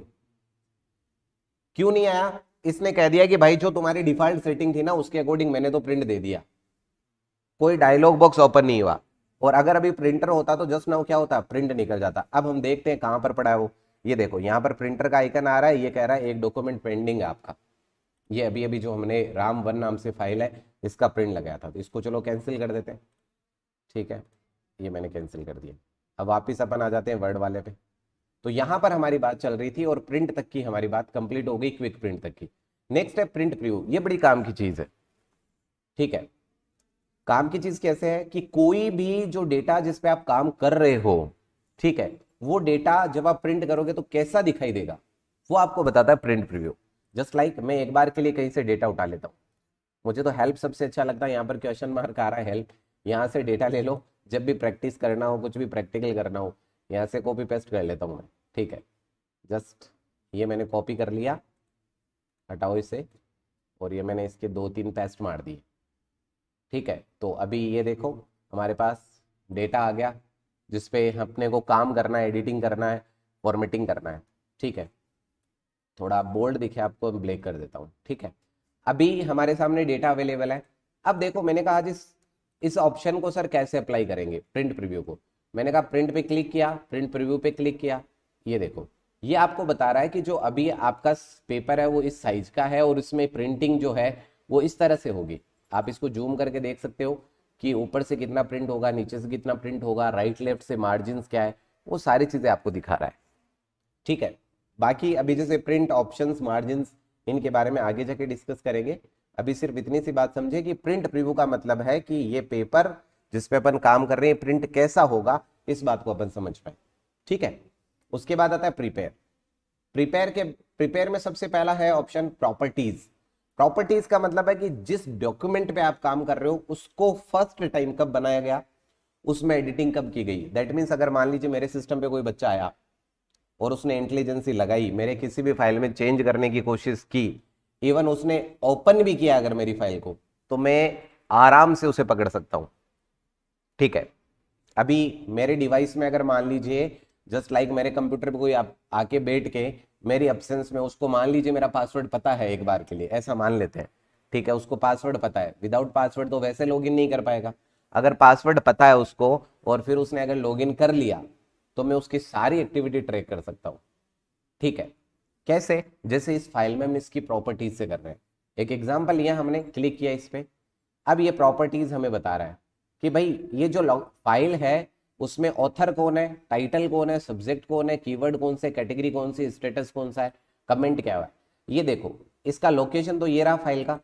Speaker 1: क्यों नहीं आया, इसने कह दिया कि भाई जो तुम्हारी डिफॉल्ट सेटिंग थी ना उसके अकॉर्डिंग मैंने तो प्रिंट दे दिया, कोई डायलॉग बॉक्स ओपन नहीं हुआ। और अगर अभी प्रिंटर होता तो जस्ट नाउ क्या होता, प्रिंट निकल जाता। अब हम देखते हैं कहां पर पड़ा है वो, ये देखो यहाँ पर प्रिंटर का आइकन आ रहा है, ये कह रहा है एक डॉक्यूमेंट पेंडिंग है आपका। ये अभी अभी जो हमने RAM1 नाम से फाइल है इसका प्रिंट लगाया था, तो इसको चलो कैंसिल कर देते हैं। ठीक है, ये मैंने कैंसिल कर दिया। अब वापिस अपन आ जाते हैं वर्ड वाले पे। तो यहाँ पर हमारी बात चल रही थी और प्रिंट तक की हमारी बात कंप्लीट हो गई, क्विक प्रिंट तक की। नेक्स्ट है प्रिंट प्रीव्यू, ये बड़ी काम की चीज है। ठीक है, काम की चीज कैसे है कि कोई भी जो डेटा जिस पे आप काम कर रहे हो, ठीक है, वो डेटा जब आप प्रिंट करोगे तो कैसा दिखाई देगा वो आपको बताता है प्रिंट प्रीव्यू। जस्ट लाइक मैं एक बार के लिए कहीं से डेटा उठा लेता हूँ, मुझे तो हेल्प सबसे अच्छा लगता है, यहाँ पर क्वेश्चन मार्क आ रहा है हेल्प, यहाँ से डेटा ले लो, जब भी प्रैक्टिस करना हो, कुछ भी प्रैक्टिकल करना हो, यहाँ से कॉपी पेस्ट कर लेता हूँ मैं। ठीक है, जस्ट ये मैंने कॉपी कर लिया, हटाओ इसे, और ये मैंने इसके 2-3 पेस्ट मार दिए। ठीक है, तो अभी ये देखो हमारे पास डेटा आ गया जिसपे अपने को काम करना है, एडिटिंग करना है, फॉर्मेटिंग करना है। ठीक है, थोड़ा बोल्ड दिखे आपको, मैं ब्लैक कर देता हूँ। ठीक है, अभी हमारे सामने डेटा अवेलेबल है। अब देखो मैंने कहा आज इस ऑप्शन को सर कैसे अप्लाई करेंगे प्रिंट प्रीव्यू को, मैंने कहा प्रिंट पे क्लिक किया, प्रिंट प्रीव्यू पे क्लिक किया, ये देखो ये आपको बता रहा है कि जो अभी आपका पेपर है वो इस साइज का है और इसमें प्रिंटिंग जो है वो इस तरह से होगी। आप इसको जूम करके देख सकते हो कि ऊपर से कितना प्रिंट होगा, नीचे से कितना प्रिंट होगा, राइट लेफ्ट से मार्जिन क्या है, वो सारी चीजें आपको दिखा रहा है। ठीक है, बाकी अभी जैसे प्रिंट ऑप्शंस, मार्जिन, इनके बारे में आगे जाके डिस्कस करेंगे। अभी सिर्फ इतनी सी बात समझे कि प्रिंट प्रीव्यू का मतलब है कि ये पेपर जिसपे अपन काम कर रहे हैं प्रिंट कैसा होगा, इस बात को अपन समझ पाए। ठीक है, उसके बाद आता है प्रिपेयर। प्रिपेयर में सबसे पहला है ऑप्शन प्रॉपर्टीज। प्रॉपर्टीज का मतलब है कि जिस डॉक्यूमेंट पे आप काम कर रहे हो उसको फर्स्ट टाइम कब बनाया गया, उसमें एडिटिंग कब की गई। दैट मीन्स अगर मान लीजिए मेरे सिस्टम पे कोई बच्चा आया और उसने इंटेलिजेंसी लगाई, मेरे किसी भी फाइल में चेंज करने की कोशिश की, इवन उसने ओपन भी किया अगर मेरी फाइल को, तो मैं आराम से उसे पकड़ सकता हूं। ठीक है, अभी मेरे डिवाइस में अगर मान लीजिए जस्ट लाइक मेरे कंप्यूटर पे कोई आके बैठ के मेरी एब्सेंस में, उसको मान लीजिए मेरा पासवर्ड पता है एक बार के लिए, ऐसा मान लेते हैं। ठीक है, उसको पासवर्ड पता है, विदाउट पासवर्ड तो वैसे लॉगिन नहीं कर पाएगा। अगर पासवर्ड पता है उसको और फिर उसने अगर लॉगिन कर लिया तो मैं उसकी सारी एक्टिविटी ट्रैक कर सकता हूँ। ठीक है, कैसे, जैसे इस फाइल में हम इसकी प्रॉपर्टीज से कर रहे हैं। एक एग्जांपल लिया हमने, क्लिक किया इस पे, अब ये प्रॉपर्टीज हमें बता रहा है कि भाई ये जो फाइल है उसमें ऑथर कौन है, टाइटल कौन है, सब्जेक्ट कौन है, कीवर्ड कौन से, कैटेगरी कौन सी, स्टेटस कौन सा है, कमेंट क्या है। ये देखो इसका लोकेशन तो ये रहा फाइल का,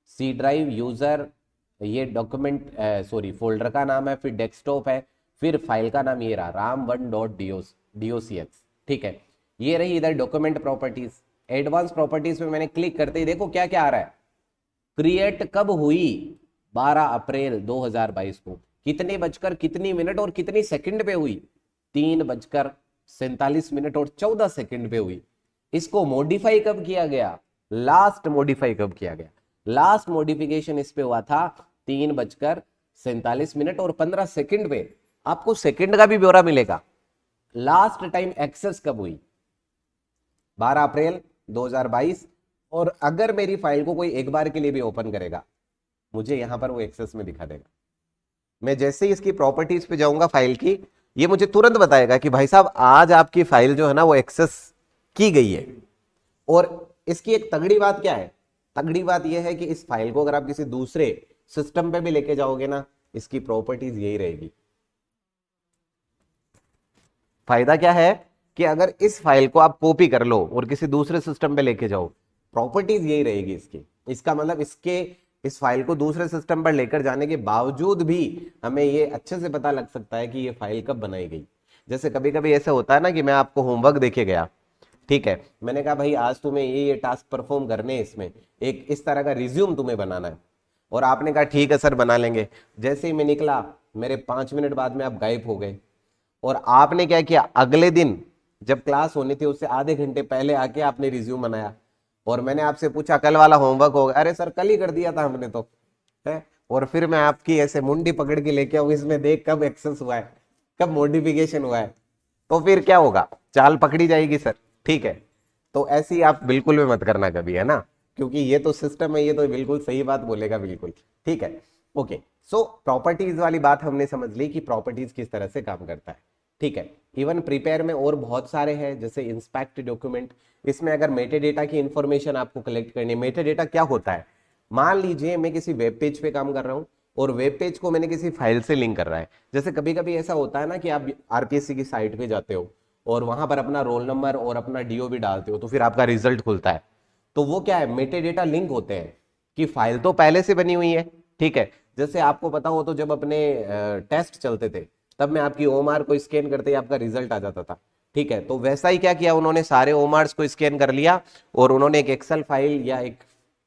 Speaker 1: सी ड्राइव, यूजर, ये डॉक्यूमेंट सॉरी फोल्डर का नाम है, फिर डेस्कटॉप है, फिर फाइल का नाम ये रहा ram1.docx। ठीक है, ये रही इधर डॉक्यूमेंट प्रॉपर्टीज। एडवांस प्रॉपर्टीज में मैंने क्लिक करते ही देखो क्या क्या आ रहा है, क्रिएट कब हुई, 12 अप्रैल 2022 को, कितने बजकर कितनी मिनट और कितनी सेकंड पे हुई, 3:47 और 14 सेकंड पे हुई। इसको मॉडिफाई कब किया गया, लास्ट मॉडिफाई कब किया गया, लास्ट मॉडिफिकेशन इस पे हुआ था 3:47 47 मिनट और 15 सेकंड में आपको सेकंड का भी ब्यौरा मिलेगा। लास्ट टाइम एक्सेस कब हुई? 12 अप्रैल 2022। और अगर मेरी फाइल को कोई एक बार के लिए भी ओपन करेगा, मुझे यहां पर वो एक्सेस में दिखा देगा। मैं जैसे ही इसकी प्रॉपर्टीज पे जाऊंगा फाइल की, ये मुझे तुरंत बताएगा कि भाई साहब आज आपकी फाइल जो है ना वो एक्सेस की गई है। और इसकी एक तगड़ी बात क्या है? तगड़ी बात यह है कि इस फाइल को अगर आप किसी दूसरे सिस्टम पे भी लेके जाओगे ना, इसकी प्रॉपर्टीज यही रहेगी। फायदा क्या है कि अगर इस फाइल को आप कॉपी कर लो और किसी दूसरे सिस्टम पे लेके जाओ, प्रॉपर्टीज यही रहेगी इसकी। इसका मतलब इस फाइल को दूसरे सिस्टम पर लेकर जाने के बावजूद भी हमें ये अच्छे से पता लग सकता है कि ये फाइल कब बनाई गई। जैसे कभी कभी ऐसा होता है ना कि मैं आपको होमवर्क देके गया, ठीक है, मैंने कहा भाई आज तुम्हें ये टास्क परफॉर्म करने हैं, इसमें एक इस तरह का रिज्यूम तुम्हें बनाना है, और आपने कहा ठीक है सर बना लेंगे। जैसे ही मैं निकला, मेरे 5 मिनट बाद में आप गायब हो गए। और आपने क्या किया, अगले दिन जब क्लास होनी थी उससे आधे घंटे पहले आके आपने रिज्यूम बनाया। और मैंने आपसे पूछा कल वाला होमवर्क होगा, अरे सर कल ही कर दिया था हमने तो, है। और फिर मैं आपकी ऐसे मुंडी पकड़ के लेके आऊँ, इसमें देख कब एक्सेस हुआ है, कब मॉडिफिकेशन हुआ है, तो फिर क्या होगा, चाल पकड़ी जाएगी सर। ठीक है, तो ऐसी आप बिल्कुल भी मत करना कभी, है ना, क्योंकि ये तो सिस्टम है, ये तो बिल्कुल सही बात बोलेगा बिल्कुल। ठीक है, ओके। सो प्रॉपर्टीज वाली बात हमने समझ ली कि प्रॉपर्टीज किस तरह से काम करता है। ठीक है, इवन प्रिपेयर में और बहुत सारे हैं, जैसे इंस्पेक्ट डॉक्यूमेंट। इसमें अगर मेटाडेटा की इंफॉर्मेशन आपको कलेक्ट करनी है, मेटाडेटा क्या होता है, मान लीजिए मैं किसी वेब पेज पे काम कर रहा हूँ और वेब पेज को मैंने किसी फाइल से लिंक कर रहा है। जैसे कभी कभी ऐसा होता है ना कि आप आरपीएससी की साइट पे जाते हो और वहां पर अपना रोल नंबर और अपना डीओ भी डालते हो, तो फिर आपका रिजल्ट खुलता है। तो वो क्या है, मेटाडेटा लिंक होते हैं कि फाइल तो पहले से बनी हुई है। ठीक है, जैसे आपको पता हो तो जब अपने टेस्ट चलते थे तब मैं आपकी ओमार को स्कैन करते ही आपका रिजल्ट आ जाता था। ठीक है, तो वैसा ही क्या किया उन्होंने, सारे ओमार्स को स्कैन कर लिया और उन्होंने एक एक्सेल फाइल या एक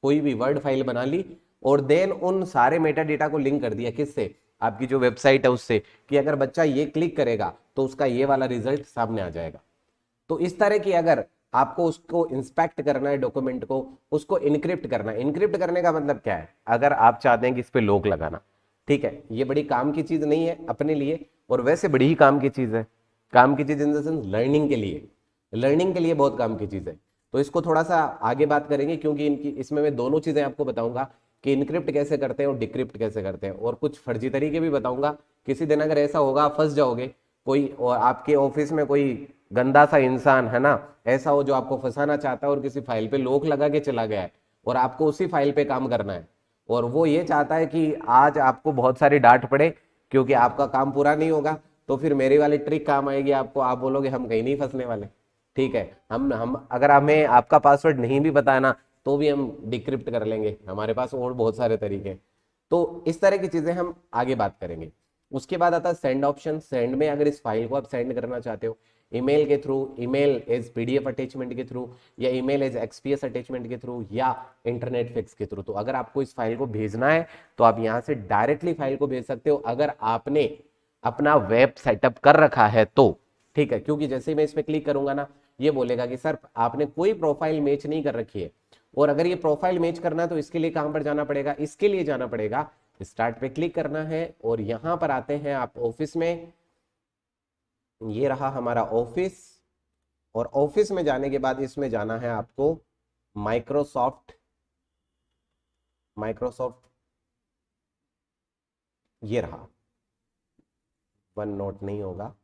Speaker 1: कोई भी वर्ड फाइल बना ली और देन उन सारे मेटा डेटा को लिंक कर दिया किससे, आपकी जो वेबसाइट है उससे, कि अगर बच्चा ये क्लिक करेगा तो उसका ये वाला रिजल्ट सामने आ जाएगा। तो इस तरह की अगर आपको उसको इंस्पेक्ट करना है डॉक्यूमेंट को, उसको इनक्रिप्ट करना है। इनक्रिप्ट करने का मतलब क्या है, अगर आप चाहते हैं कि इस पे लॉक लगाना, ठीक है, ये बड़ी काम की चीज नहीं है अपने लिए, और वैसे बड़ी ही काम की चीज है। काम की चीज इन द सेंस लर्निंग के लिए, लर्निंग के लिए बहुत काम की चीज है। तो इसको थोड़ा सा आगे बात करेंगे, क्योंकि इनकी इसमें मैं दोनों चीजें आपको बताऊंगा कि इनक्रिप्ट कैसे करते हैं और डिक्रिप्ट कैसे करते हैं, और कुछ फर्जी तरीके भी बताऊंगा। किसी दिन अगर ऐसा होगा आप फंस जाओगे, कोई और आपके ऑफिस में कोई गंदा सा इंसान है ना ऐसा हो जो आपको फंसाना चाहता है और किसी फाइल पे लॉक लगा के चला गया है और आपको उसी फाइल पे काम करना है, और वो ये चाहता है कि आज आपको बहुत सारी डांट पड़े क्योंकि आपका काम पूरा नहीं होगा, तो फिर मेरी वाली ट्रिक काम आएगी आपको, आप बोलोगे हम कहीं नहीं फंसने वाले। ठीक है, हम अगर हमें आपका पासवर्ड नहीं भी बताना तो भी हम डिक्रिप्ट कर लेंगे, हमारे पास और बहुत सारे तरीके। तो इस तरह की चीजें हम आगे बात करेंगे। उसके बाद आता है सेंड ऑप्शन। सेंड में अगर इस फाइल को आप सेंड करना चाहते हो ईमेल के through, email as PDF attachment के थ्रू, या ईमेल एज एक्सपीएस अटैचमेंट के थ्रू, या इंटरनेट फिक्स के थ्रू, तो अगर आपको इस फाइल को भेजना है तो आप यहाँ से डायरेक्टली फाइल को भेज सकते हो अगर आपने अपना वेब सेटअप कर रखा है तो। ठीक है, क्योंकि जैसे ही मैं इसमें क्लिक करूंगा ना ये बोलेगा कि सर आपने कोई प्रोफाइल मैच नहीं कर रखी है, और अगर ये प्रोफाइल मैच करना है तो इसके लिए कहां पर जाना पड़ेगा, इसके लिए जाना पड़ेगा स्टार्ट पे क्लिक करना है, और यहां पर आते हैं आप ऑफिस में। ये रहा हमारा ऑफिस, और ऑफिस में जाने के बाद इसमें जाना है आपको माइक्रोसॉफ्ट। ये रहा, वन नोट नहीं होगा,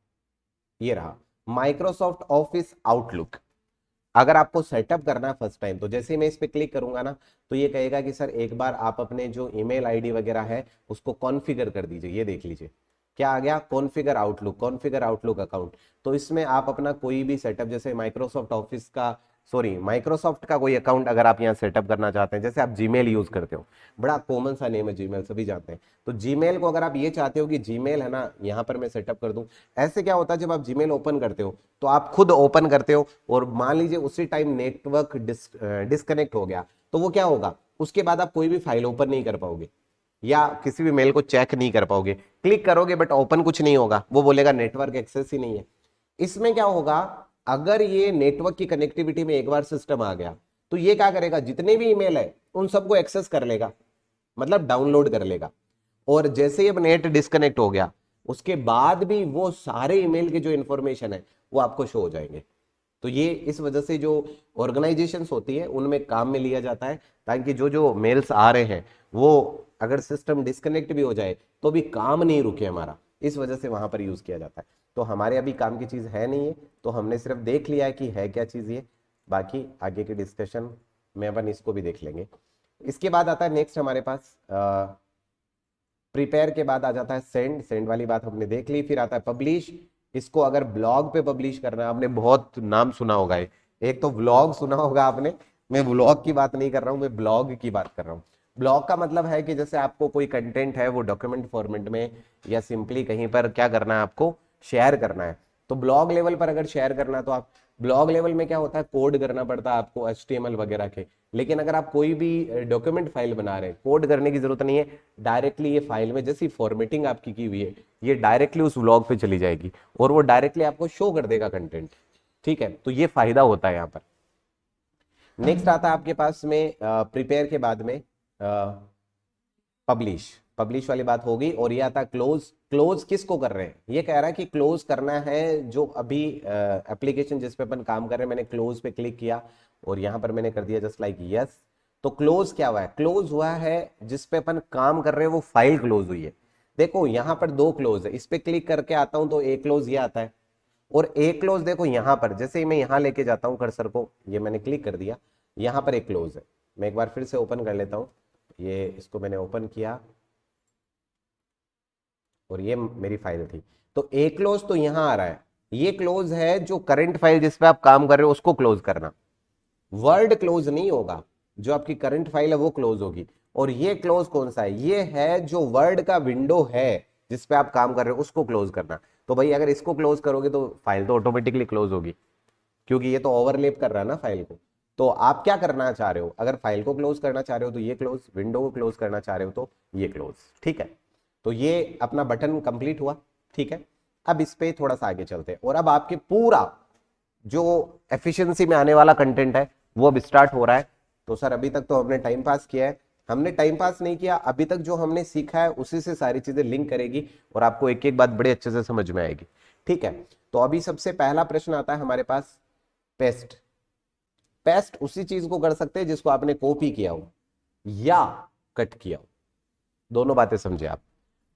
Speaker 1: ये रहा माइक्रोसॉफ्ट ऑफिस आउटलुक। अगर आपको सेटअप करना है फर्स्ट टाइम, तो जैसे ही मैं इस पे क्लिक करूंगा ना तो ये कहेगा कि सर एक बार आप अपने जो ईमेल आईडी वगैरह है उसको कॉन्फ़िगर कर दीजिए। ये देख लीजिए क्या आ गया, कॉन्फ़िगर आउटलुक अकाउंट। तो इसमें आप अपना कोई भी सेटअप, जैसे माइक्रोसॉफ्ट का कोई अकाउंट अगर आप यहाँ सेटअप करना चाहते हैं, जैसे आप जीमेल यूज करते हो, बड़ा कॉमन सा नेम है जीमेल, सभी जानते हैं। तो जीमेल को अगर आप ये चाहते हो कि जीमेल है ना यहाँ पर मैं सेटअप कर दूं, ऐसे क्या होता है जब आप जीमेल ओपन करते हो तो आप खुद ओपन करते हो और मान लीजिए उसी टाइम नेटवर्क डिस्कनेक्ट हो गया तो वो क्या होगा, उसके बाद आप कोई भी फाइल ओपन नहीं कर पाओगे या किसी भी मेल को चेक नहीं कर पाओगे। क्लिक करोगे बट ओपन कुछ नहीं होगा, वो बोलेगा नेटवर्क एक्सेस ही नहीं है। इसमें क्या होगा, अगर ये नेटवर्क की कनेक्टिविटी में एक बार सिस्टम आ गया तो ये क्या करेगा, जितने भी ईमेल है उन सबको एक्सेस कर लेगा, मतलब डाउनलोड कर लेगा। और जैसे ही अब नेट डिस्कनेक्ट हो गया उसके बाद भी वो सारे ईमेल के जो इन्फॉर्मेशन है वो आपको शो हो जाएंगे। तो ये इस वजह से जो ऑर्गेनाइजेशंस होती है उनमें काम में लिया जाता है, ताकि जो जो मेल्स आ रहे हैं वो अगर सिस्टम डिस्कनेक्ट भी हो जाए तो भी काम नहीं रुके हमारा, इस वजह से वहां पर यूज किया जाता है। तो हमारे अभी काम की चीज है नहीं है, तो हमने सिर्फ देख लिया है कि है क्या चीज ये, बाकी आगे के डिस्कशन में अपन इसको भी देख लेंगे। इसके बाद आता है नेक्स्ट हमारे पास प्रिपेयर के बाद आ जाता है सेंड। सेंड वाली बात हमने देख ली। फिर आता है पब्लिश। इसको अगर ब्लॉग पे पब्लिश करना है, आपने बहुत नाम सुना होगा, एक तो ब्लॉग सुना होगा आपने, मैं ब्लॉग की बात नहीं कर रहा हूं, मैं ब्लॉग की बात कर रहा हूं। ब्लॉग का मतलब है कि जैसे आपको कोई कंटेंट है वो डॉक्यूमेंट फॉर्मेट में या सिंपली कहीं पर क्या करना है, आपको शेयर करना है। तो ब्लॉग लेवल पर अगर शेयर करना है तो आप ब्लॉग लेवल में क्या होता है, कोड करना पड़ता है आपको HTML वगैरह के। लेकिन अगर आप कोई भी डॉक्यूमेंट फाइल बना रहे हैं, कोड करने की जरूरत नहीं है, डायरेक्टली ये फाइल में जैसी फॉर्मेटिंग आपकी की हुई है ये डायरेक्टली उस ब्लॉग पे चली जाएगी और वो डायरेक्टली आपको शो कर देगा कंटेंट। ठीक है, तो ये फायदा होता है यहाँ पर। नेक्स्ट आता है आपके पास में प्रिपेयर के बाद में पब्लिश। पब्लिश वाली बात होगी। और ये आता है क्लोज। क्लोज किसको कर रहे हैं, ये कह रहा है कि क्लोज करना है जो अभी एप्लीकेशन जिस पे अपन काम कर रहे हैं, मैंने क्लोज पे क्लिक किया और यहां पर मैंने कर दिया जस्ट लाइक यस। तो क्लोज क्या हुआ है, क्लोज हुआ है जिस पे अपन काम कर रहे हैं वो फाइल क्लोज हुई है। देखो यहां पर दो क्लोज है, इस पे क्लिक करके आता हूं तो एक क्लोज ये आता है, और एक क्लोज देखो यहां पर, जैसे ही मैं यहां लेके जाता हूं कर्सर को, ये मैंने क्लिक कर दिया, यहां पर एक क्लोज है। मैं एक बार फिर से ओपन कर लेता हूं, ये इसको मैंने ओपन किया और ये मेरी फाइल थी। तो एक क्लोज तो यहां आ रहा है, ये क्लोज है जो करंट फाइल जिस पे आप काम कर रहे हो उसको क्लोज करना। वर्ड क्लोज नहीं होगा, जो आपकी करंट फाइल है वो क्लोज होगी। और ये क्लोज कौन सा है, ये है जो वर्ड का विंडो है जिस पे आप काम कर रहे हो उसको क्लोज करना। तो भाई अगर इसको क्लोज करोगे तो फाइल तो ऑटोमेटिकली क्लोज होगी, क्योंकि ये तो ओवरलैप कर रहा है ना फाइल को। तो आप क्या करना चाह रहे हो, अगर फाइल को क्लोज करना चाह रहे हो तो ये क्लोज, विंडो को क्लोज करना चाह रहे हो तो ये क्लोज। ठीक है, तो ये अपना बटन कंप्लीट हुआ। ठीक है, अब इस पे थोड़ा सा आगे चलते हैं और अब आपके पूरा जो एफिशिएंसी में आने वाला कंटेंट है वो अब स्टार्ट हो रहा है। तो सर अभी तक तो हमने टाइम पास किया है, हमने टाइम पास नहीं किया, अभी तक जो हमने सीखा है उसी से सारी चीजें लिंक करेगी और आपको एक एक बात बड़े अच्छे से समझ में आएगी। ठीक है, तो अभी सबसे पहला प्रश्न आता है हमारे पास पेस्ट। पेस्ट उसी चीज को कर सकते हैं जिसको आपने कॉपी किया हो या कट किया हो, दोनों बातें समझे आप।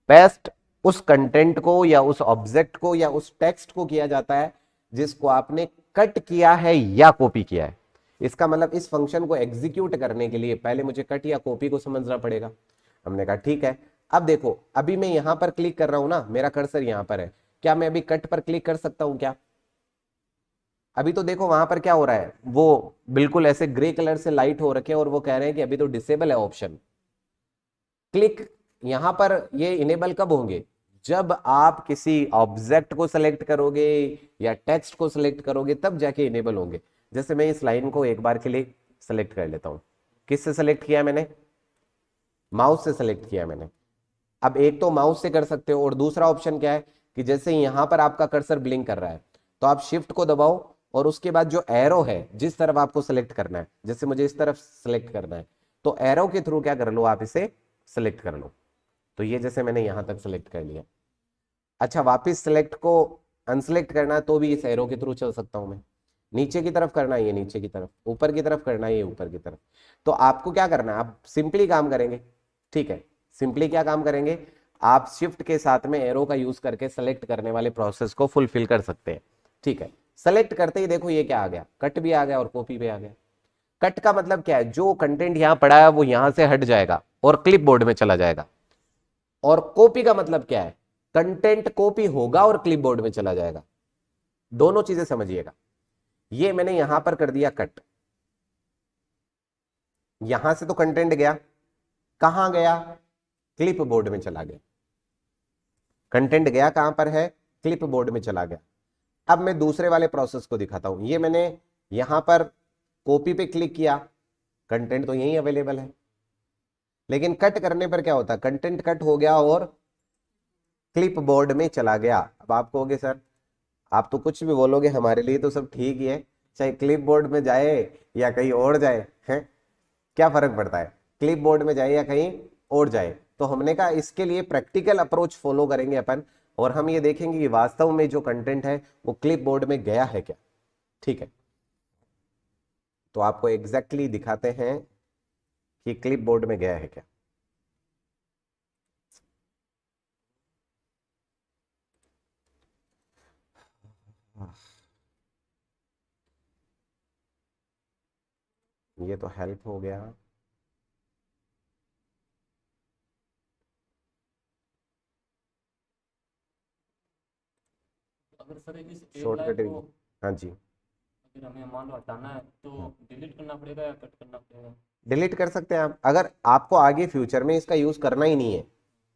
Speaker 1: पेस्ट उस कंटेंट को या उस ऑब्जेक्ट को या उस टेक्स्ट को किया जाता है जिसको आपने कट किया है या कॉपी किया है। इसका मतलब इस फंक्शन को एग्जीक्यूट करने के लिए पहले मुझे कट या कॉपी को समझना पड़ेगा। हमने कहा ठीक है, अब देखो अभी मैं यहां पर क्लिक कर रहा हूं ना, मेरा कर्सर यहां पर है, क्या मैं अभी कट पर क्लिक कर सकता हूं क्या? अभी तो देखो वहां पर क्या हो रहा है, वो बिल्कुल ऐसे ग्रे कलर से लाइट हो रखे हैं और वो कह रहे हैं कि अभी तो डिसेबल है ऑप्शन। क्लिक यहां पर ये इनेबल कब होंगे, जब आप किसी ऑब्जेक्ट को सिलेक्ट करोगे या टेक्स्ट को सिलेक्ट करोगे तब जाके इनेबल होंगे। जैसे मैं इस लाइन को एक बार के लिए सिलेक्ट कर लेता हूं, किससे सिलेक्ट किया मैंने, माउस से सिलेक्ट किया मैंने। अब एक तो माउस से कर सकते हो और दूसरा ऑप्शन क्या है कि जैसे यहां पर आपका कर्सर ब्लिंक कर रहा है तो आप शिफ्ट को दबाओ और उसके बाद जो एरो है जिस तरफ आपको सिलेक्ट करना है, जैसे मुझे इस तरफ सिलेक्ट करना है तो एरो के थ्रू क्या कर लो, आप इसे सिलेक्ट कर लो। तो ये जैसे मैंने यहां तक सिलेक्ट कर लिया। अच्छा, वापस सिलेक्ट को अनसिलेक्ट करना है तो भी इस एरो के थ्रू चल सकता हूं मैं। नीचे की तरफ करना है ये नीचे की तरफ, ऊपर की तरफ करना है ये ऊपर की तरफ। तो आपको क्या करना है, आप सिंपली काम करेंगे। ठीक है, सिंपली क्या काम करेंगे, आप शिफ्ट के साथ में एरो का यूज करके सेलेक्ट करने वाले प्रोसेस को फुलफिल कर सकते हैं। ठीक है, सेलेक्ट करते ही देखो ये क्या आ गया, कट भी आ गया और कॉपी भी आ गया। कट का मतलब क्या है, जो कंटेंट यहां पड़ा है वो यहां से हट जाएगा और क्लिपबोर्ड में चला जाएगा। और कॉपी का मतलब क्या है, कंटेंट कॉपी होगा और क्लिपबोर्ड में चला जाएगा। दोनों चीजें समझिएगा। ये मैंने यहां पर कर दिया कट, यहां से तो कंटेंट गया, कहां गया, क्लिपबोर्ड में चला गया। कंटेंट गया कहां पर है, क्लिपबोर्ड में चला गया। अब मैं दूसरे वाले प्रोसेस को दिखाता हूं। ये मैंने यहां पर कॉपी पे क्लिक किया, कंटेंट तो यही अवेलेबल है, लेकिन कट करने पर क्या होता है, कंटेंट कट हो गया और क्लिपबोर्ड में चला गया। अब आप कहोगे सर आप तो कुछ भी बोलोगे, हमारे लिए तो सब ठीक ही है, चाहे क्लिपबोर्ड में जाए या कहीं और जाए, हैं क्या फर्क पड़ता है, क्लिपबोर्ड में जाए या कहीं और जाए, तो हमने कहा इसके लिए प्रैक्टिकल अप्रोच फॉलो करेंगे अपन, और हम ये देखेंगे कि वास्तव में जो कंटेंट है वो क्लिप बोर्ड में गया है क्या। ठीक है, तो आपको एग्जैक्टली दिखाते हैं कि क्लिप बोर्ड में गया है क्या। ये तो हेल्प हो गया।
Speaker 2: अगर सर इस एक
Speaker 1: शॉर्टकट,
Speaker 2: लाइन को
Speaker 1: हाँ जी,
Speaker 2: अगर हमें मान लो हटाना है तो डिलीट करना पड़ेगा या कट करना पड़ेगा?
Speaker 1: डिलीट कर सकते हैं आप। अगर आपको आगे फ्यूचर में इसका यूज करना ही नहीं है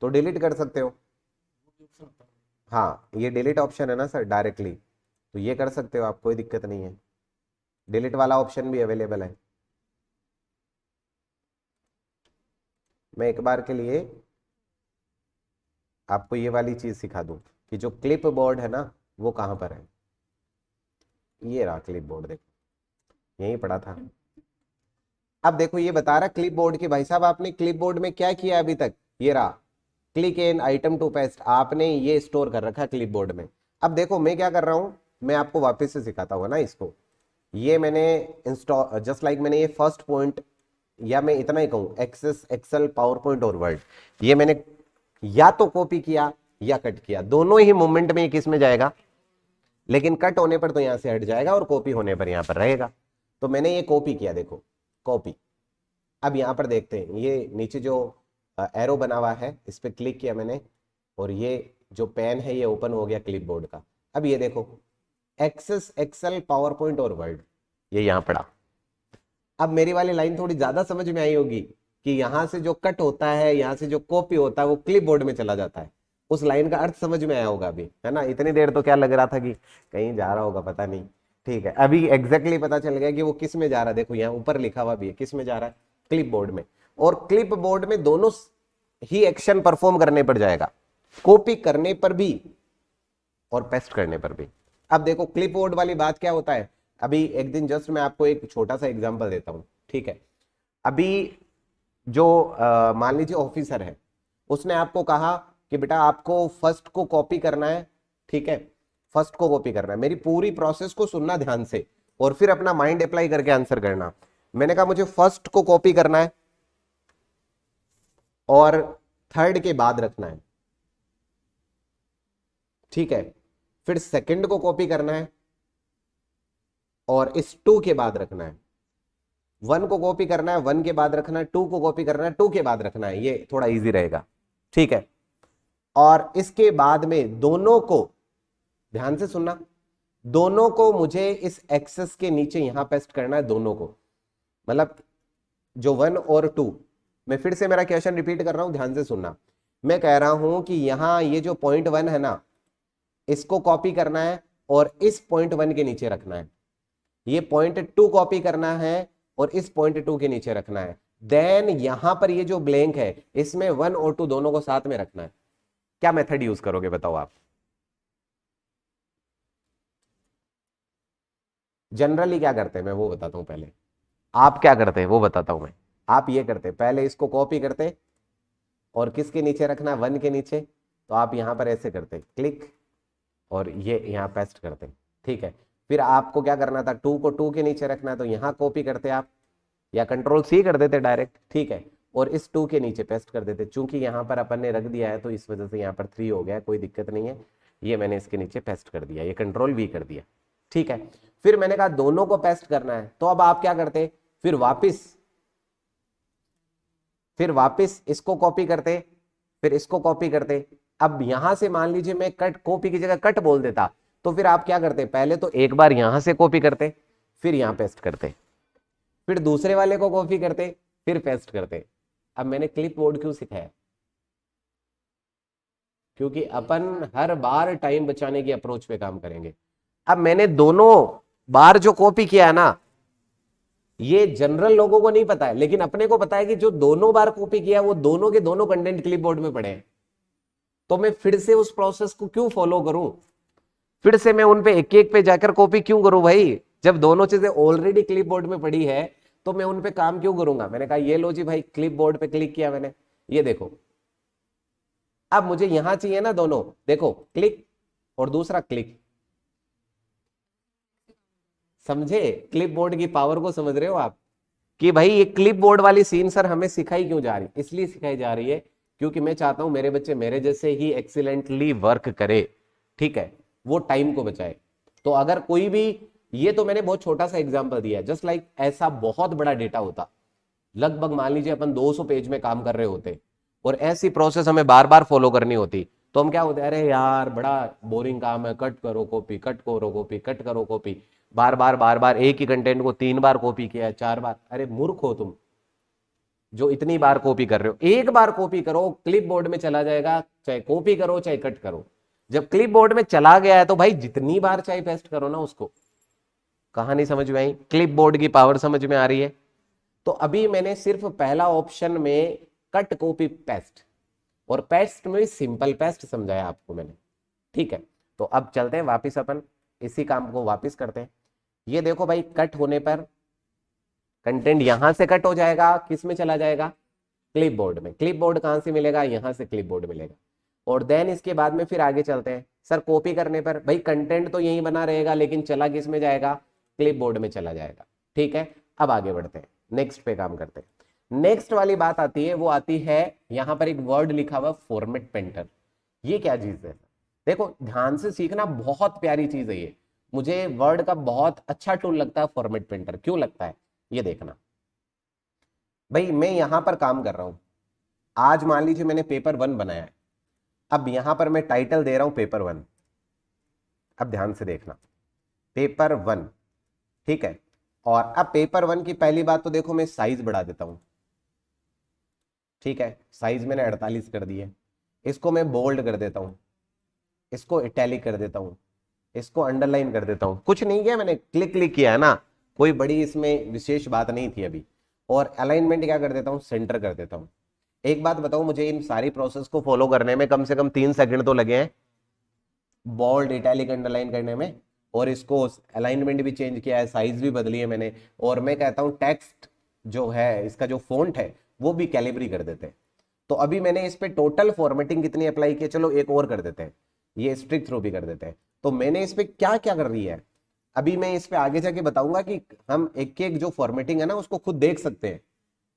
Speaker 1: तो डिलीट कर सकते हो।
Speaker 2: वो भी ऑप्शन होता है।
Speaker 1: हाँ, ये डिलीट ऑप्शन है ना सर, डायरेक्टली, तो ये कर सकते हो आप, कोई दिक्कत नहीं है। डिलीट वाला ऑप्शन भी अवेलेबल है। मैं एक बार के लिए आपको ये वाली चीज सिखा दूं कि जो क्लिप बोर्ड है ना वो कहां पर है। ये रहा क्लिप बोर्ड, देखो यहीं पड़ा था। अब देखो ये बता रहा क्लिप बोर्ड की, भाई साहब आपने क्लिप बोर्ड में क्या किया अभी तक, ये रहा click in item to paste, आपने ये स्टोर कर रखा क्लिप बोर्ड में। अब देखो मैं क्या कर रहा हूं, मैं आपको वापस से सिखाता हूँ ना इसको। ये मैंने इंस्टॉल, जस्ट लाइक मैंने ये फर्स्ट पॉइंट, या मैं इतना ही कहूँ एक्सेस, एक्सेल, पावर पॉइंट और वर्ड, ये मैंने या तो कॉपी किया या कट किया, दोनों ही मूवमेंट में ये किस में जाएगा, लेकिन कट होने पर तो यहां से हट जाएगा और कॉपी होने पर यहां पर रहेगा। तो मैंने ये कॉपी किया, देखो कॉपी। अब यहां पर देखते हैं, ये नीचे जो एरो बना हुआ है इस पर क्लिक किया मैंने, और ये जो पेन है ये ओपन हो गया क्लिप बोर्ड का। अब ये देखो एक्सेस, एक्सेल, पावर पॉइंट और वर्ड, ये यहां पड़ा। अब मेरी वाली लाइन थोड़ी ज्यादा समझ में आई होगी कि यहां से जो कट होता है, यहां से जो कॉपी होता है वो क्लिप बोर्ड में चला जाता है। उस लाइन का अर्थ समझ में आया होगा अभी, है ना। इतनी देर तो क्या लग रहा था कि कहीं जा रहा होगा, पता नहीं। ठीक है, अभी एग्जैक्टली पता चल गया कि वो किस में जा रहा है। देखो यहाँ ऊपर लिखा हुआ भी है किस में जा रहा है, क्लिप बोर्ड में। और क्लिप बोर्ड में दोनों ही एक्शन परफॉर्म करने पर जाएगा, कॉपी करने पर भी और पेस्ट करने पर भी। अब देखो क्लिप बोर्ड वाली बात क्या होता है, अभी एक दिन जस्ट मैं आपको एक छोटा सा एग्जांपल देता हूं। ठीक है, अभी जो मान लीजिए ऑफिसर है, उसने आपको कहा कि बेटा आपको फर्स्ट को कॉपी करना है। ठीक है, फर्स्ट को कॉपी करना है, मेरी पूरी प्रोसेस को सुनना ध्यान से और फिर अपना माइंड अप्लाई करके आंसर करना। मैंने कहा मुझे फर्स्ट को कॉपी करना है और थर्ड के बाद रखना है। ठीक है, फिर सेकंड को कॉपी करना है और इस 2 के बाद रखना है। 1 को कॉपी करना है, 1 के बाद रखना है। 2 को कॉपी करना है, 2 के बाद रखना है। ये थोड़ा इजी रहेगा। ठीक है, और इसके बाद में दोनों को, ध्यान से सुनना, दोनों को मुझे इस एक्सेस के नीचे यहां पेस्ट करना है, दोनों को, मतलब जो 1 और 2। मैं फिर से मेरा क्वेश्चन रिपीट कर रहा हूं, ध्यान से सुनना। मैं कह रहा हूं कि यहां ये जो पॉइंट 1 है ना, इसको कॉपी करना है और इस पॉइंट 1 के नीचे रखना है। ये पॉइंट 2 कॉपी करना है और इस पॉइंट 2 के नीचे रखना है। देन यहां पर ये जो ब्लैंक है इसमें 1 और 2 दोनों को साथ में रखना है। क्या मेथड यूज करोगे बताओ आप? जनरली क्या करते हैं मैं वो बताता हूं पहले, आप क्या करते हैं वो बताता हूं मैं। आप ये करते, पहले इसको कॉपी करते और किसके नीचे रखना है, 1 के नीचे, तो आप यहां पर ऐसे करते क्लिक और ये यहां पेस्ट करते। ठीक है, फिर आपको क्या करना था, 2 को 2 के नीचे रखना है, तो यहां कॉपी करते आप या कंट्रोल सी कर देते डायरेक्ट। ठीक है, और इस 2 के नीचे पेस्ट कर देते। चूंकि यहां पर अपन ने रख दिया है तो इस वजह से यहां पर 3 हो गया, कोई दिक्कत नहीं है। ये मैंने इसके नीचे पेस्ट कर दिया, ये कंट्रोल वी कर दिया। ठीक है, फिर मैंने कहा दोनों को पेस्ट करना है, तो अब आप क्या करते, फिर वापिस इसको कॉपी करते, फिर इसको कॉपी करते। अब यहां से मान लीजिए मैं कट, कॉपी की जगह कट बोल देता, तो फिर आप क्या करते, पहले तो एक बार यहां से कॉपी करते, फिर यहां पेस्ट करते, फिर दूसरे वाले को कॉपी करते, फिर पेस्ट करते। अब मैंने क्लिप बोर्ड क्यों सिखाया, क्योंकि अपन हर बार टाइम बचाने की अप्रोच पे काम करेंगे। अब मैंने दोनों बार जो कॉपी किया है ना, ये जनरल लोगों को नहीं पता है, लेकिन अपने को पता है कि जो दोनों बार कॉपी किया वो दोनों के दोनों कंटेंट क्लिप बोर्ड में पड़े हैं। तो मैं फिर से उस प्रोसेस को क्यों फॉलो करूं, फिर से मैं उन पे एक एक पे जाकर कॉपी क्यों करूं भाई, जब दोनों चीजें ऑलरेडी क्लिप बोर्ड में पड़ी है तो मैं उन पे काम क्यों करूंगा। मैंने कहा ये लो जी भाई, क्लिप बोर्ड पे क्लिक किया मैंने, ये देखो अब मुझे यहां चाहिए ना दोनों, देखो क्लिक और दूसरा क्लिक, समझे क्लिपबोर्ड की पावर को, समझ रहे हो आप कि भाई ये क्लिपबोर्ड वाली सीन सर हमें सिखाई क्यों जा रही, इसलिए सिखाई जा रही है क्योंकि मैं चाहता हूं मेरे बच्चे मेरे जैसे ही एक्सीलेंटली वर्क करे, ठीक है, वो टाइम को बचाए। तो अगर कोई भी, ये तो मैंने बहुत छोटा सा एग्जांपल दिया है, जस्ट लाइक ऐसा बहुत बड़ा डेटा होता, लगभग मान लीजिए अपन 200 पेज में काम कर रहे होते और ऐसी प्रोसेस हमें बार बार फॉलो करनी होती, तो हम क्या होते, अरे यार बड़ा बोरिंग काम है, कट करो कॉपी, कट करो कॉपी, कट करो कॉपी, बार बार एक ही कंटेंट को 3 बार कॉपी किया है, 4 बार। अरे मूर्ख हो तुम जो इतनी बार कॉपी कर रहे हो, एक बार कॉपी करो, क्लिप बोर्ड में चला जाएगा, चाहे कॉपी करो चाहे कट करो। जब क्लिप बोर्ड में चला गया है तो भाई जितनी बार चाहे पेस्ट करो ना उसको। कहानी समझ में आई, क्लिप बोर्ड की पावर समझ में आ रही है। तो अभी मैंने सिर्फ पहला ऑप्शन में कट कॉपी पेस्ट और पेस्ट में सिंपल पेस्ट समझाया आपको मैंने, ठीक है। तो अब चलते हैं वापस, अपन इसी काम को वापस करते हैं। ये देखो भाई, कट होने पर कंटेंट यहां से कट हो जाएगा, किस में चला जाएगा, क्लिपबोर्ड में। क्लिपबोर्ड कहां से मिलेगा, यहां से क्लिपबोर्ड मिलेगा। और देन इसके बाद में फिर आगे चलते हैं, सर कॉपी करने पर भाई कंटेंट तो यही बना रहेगा लेकिन चला किस में जाएगा, क्लिपबोर्ड में चला जाएगा, ठीक है। अब आगे बढ़ते हैं, नेक्स्ट पे काम करते हैं। नेक्स्ट वाली बात आती है, वो आती है यहां पर एक वर्ड लिखा हुआ फॉर्मेट पेंटर। ये क्या चीज है, देखो ध्यान से सीखना, बहुत प्यारी चीज है ये, मुझे वर्ड का बहुत अच्छा टूल लगता है फॉर्मेट पेंटर। क्यों लगता है ये देखना भाई, मैं यहां पर काम कर रहा हूं, आज मान लीजिए मैंने पेपर 1 बनाया है, अब यहां पर मैं टाइटल दे रहा हूं पेपर 1। अब ध्यान से देखना, पेपर 1, ठीक है। और अब पेपर 1 की पहली बात तो देखो, मैं साइज बढ़ा देता हूं, ठीक है, साइज मैंने 48 कर दी है। इसको मैं बोल्ड कर देता हूं, इसको इटैलिक कर देता हूं, इसको अंडरलाइन कर देता हूं। कुछ नहीं किया मैंने, क्लिक क्लिक किया है ना, कोई बड़ी इसमें विशेष बात नहीं थी अभी। और अलाइनमेंट क्या कर देता हूं, सेंटर कर देता हूं। एक बात बताओ मुझे, इन सारी प्रोसेस को फॉलो करने में कम से कम 3 सेकंड तो लगे हैं, बोल्ड इटैलिक अंडरलाइन करने में। और इसको अलाइनमेंट भी चेंज किया है, साइज भी बदली है मैंने। और मैं कहता हूं टेक्स्ट जो है, इसका जो फॉन्ट है वो भी कैलिब्री कर देते हैं। तो अभी मैंने इस पे टोटल फॉर्मेटिंग कितनी अप्लाई की है, चलो एक और कर देते हैं, ये स्ट्रिक थ्रू भी कर देते हैं। तो मैंने इस पे क्या क्या कर रही है, अभी मैं इस पे आगे जाके बताऊंगा कि हम एक एक जो फॉर्मेटिंग है ना उसको खुद देख सकते हैं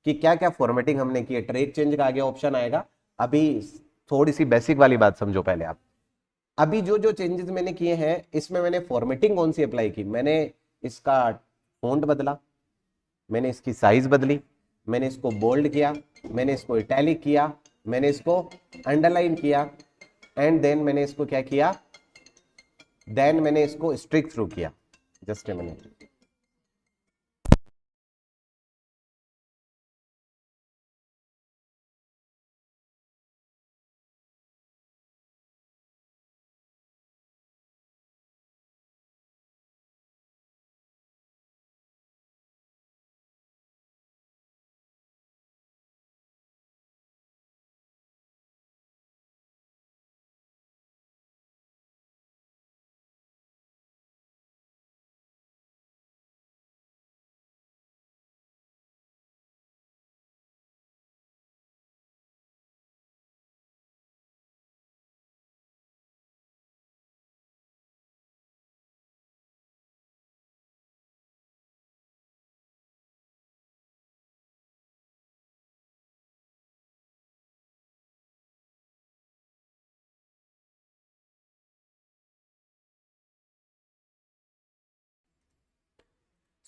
Speaker 1: कि क्या क्या फॉर्मेटिंग हमने की है। ट्रैक चेंज का आगे ऑप्शन आएगा। अभी थोड़ी सी बेसिक वाली बात समझो पहले आप। अभी जो जो चेंजेस मैंने किए हैं इसमें मैंने फॉर्मेटिंग कौन सी अप्लाई की, मैंने इसका फॉन्ट बदला, मैंने इसकी साइज बदली, मैंने इसको बोल्ड किया, मैंने इसको इटैलिक किया, मैंने इसको अंडरलाइन किया, एंड देन मैंने इसको क्या किया, देन मैंने इसको स्ट्रिक थ्रू किया। जस्ट ए मिनट,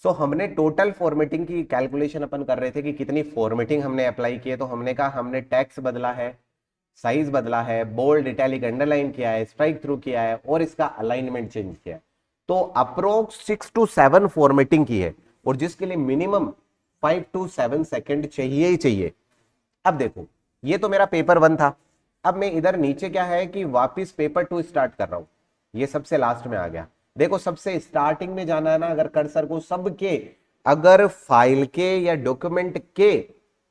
Speaker 1: सो हमने टोटल फॉर्मेटिंग की कैलकुलेशन अपन कर रहे थे कि कितनी फॉर्मेटिंग हमने अप्लाई की है। तो हमने कहा हमने टेक्स्ट बदला है, साइज बदला है, बोल्ड इटैलिक अंडरलाइन किया है, स्ट्राइक थ्रू किया है और इसका अलाइनमेंट चेंज किया है। तो अप्रोक्स 6 to 7 फॉर्मेटिंग की है और जिसके लिए मिनिमम 5 to 7 सेकेंड चाहिए ही चाहिए। अब देखो ये तो मेरा पेपर 1 था, अब मैं इधर नीचे क्या है कि वापिस पेपर 2 स्टार्ट कर रहा हूं, ये सबसे लास्ट में आ गया। देखो सबसे स्टार्टिंग में जाना है ना, अगर कर्सर को सबके, अगर फाइल के या डॉक्यूमेंट के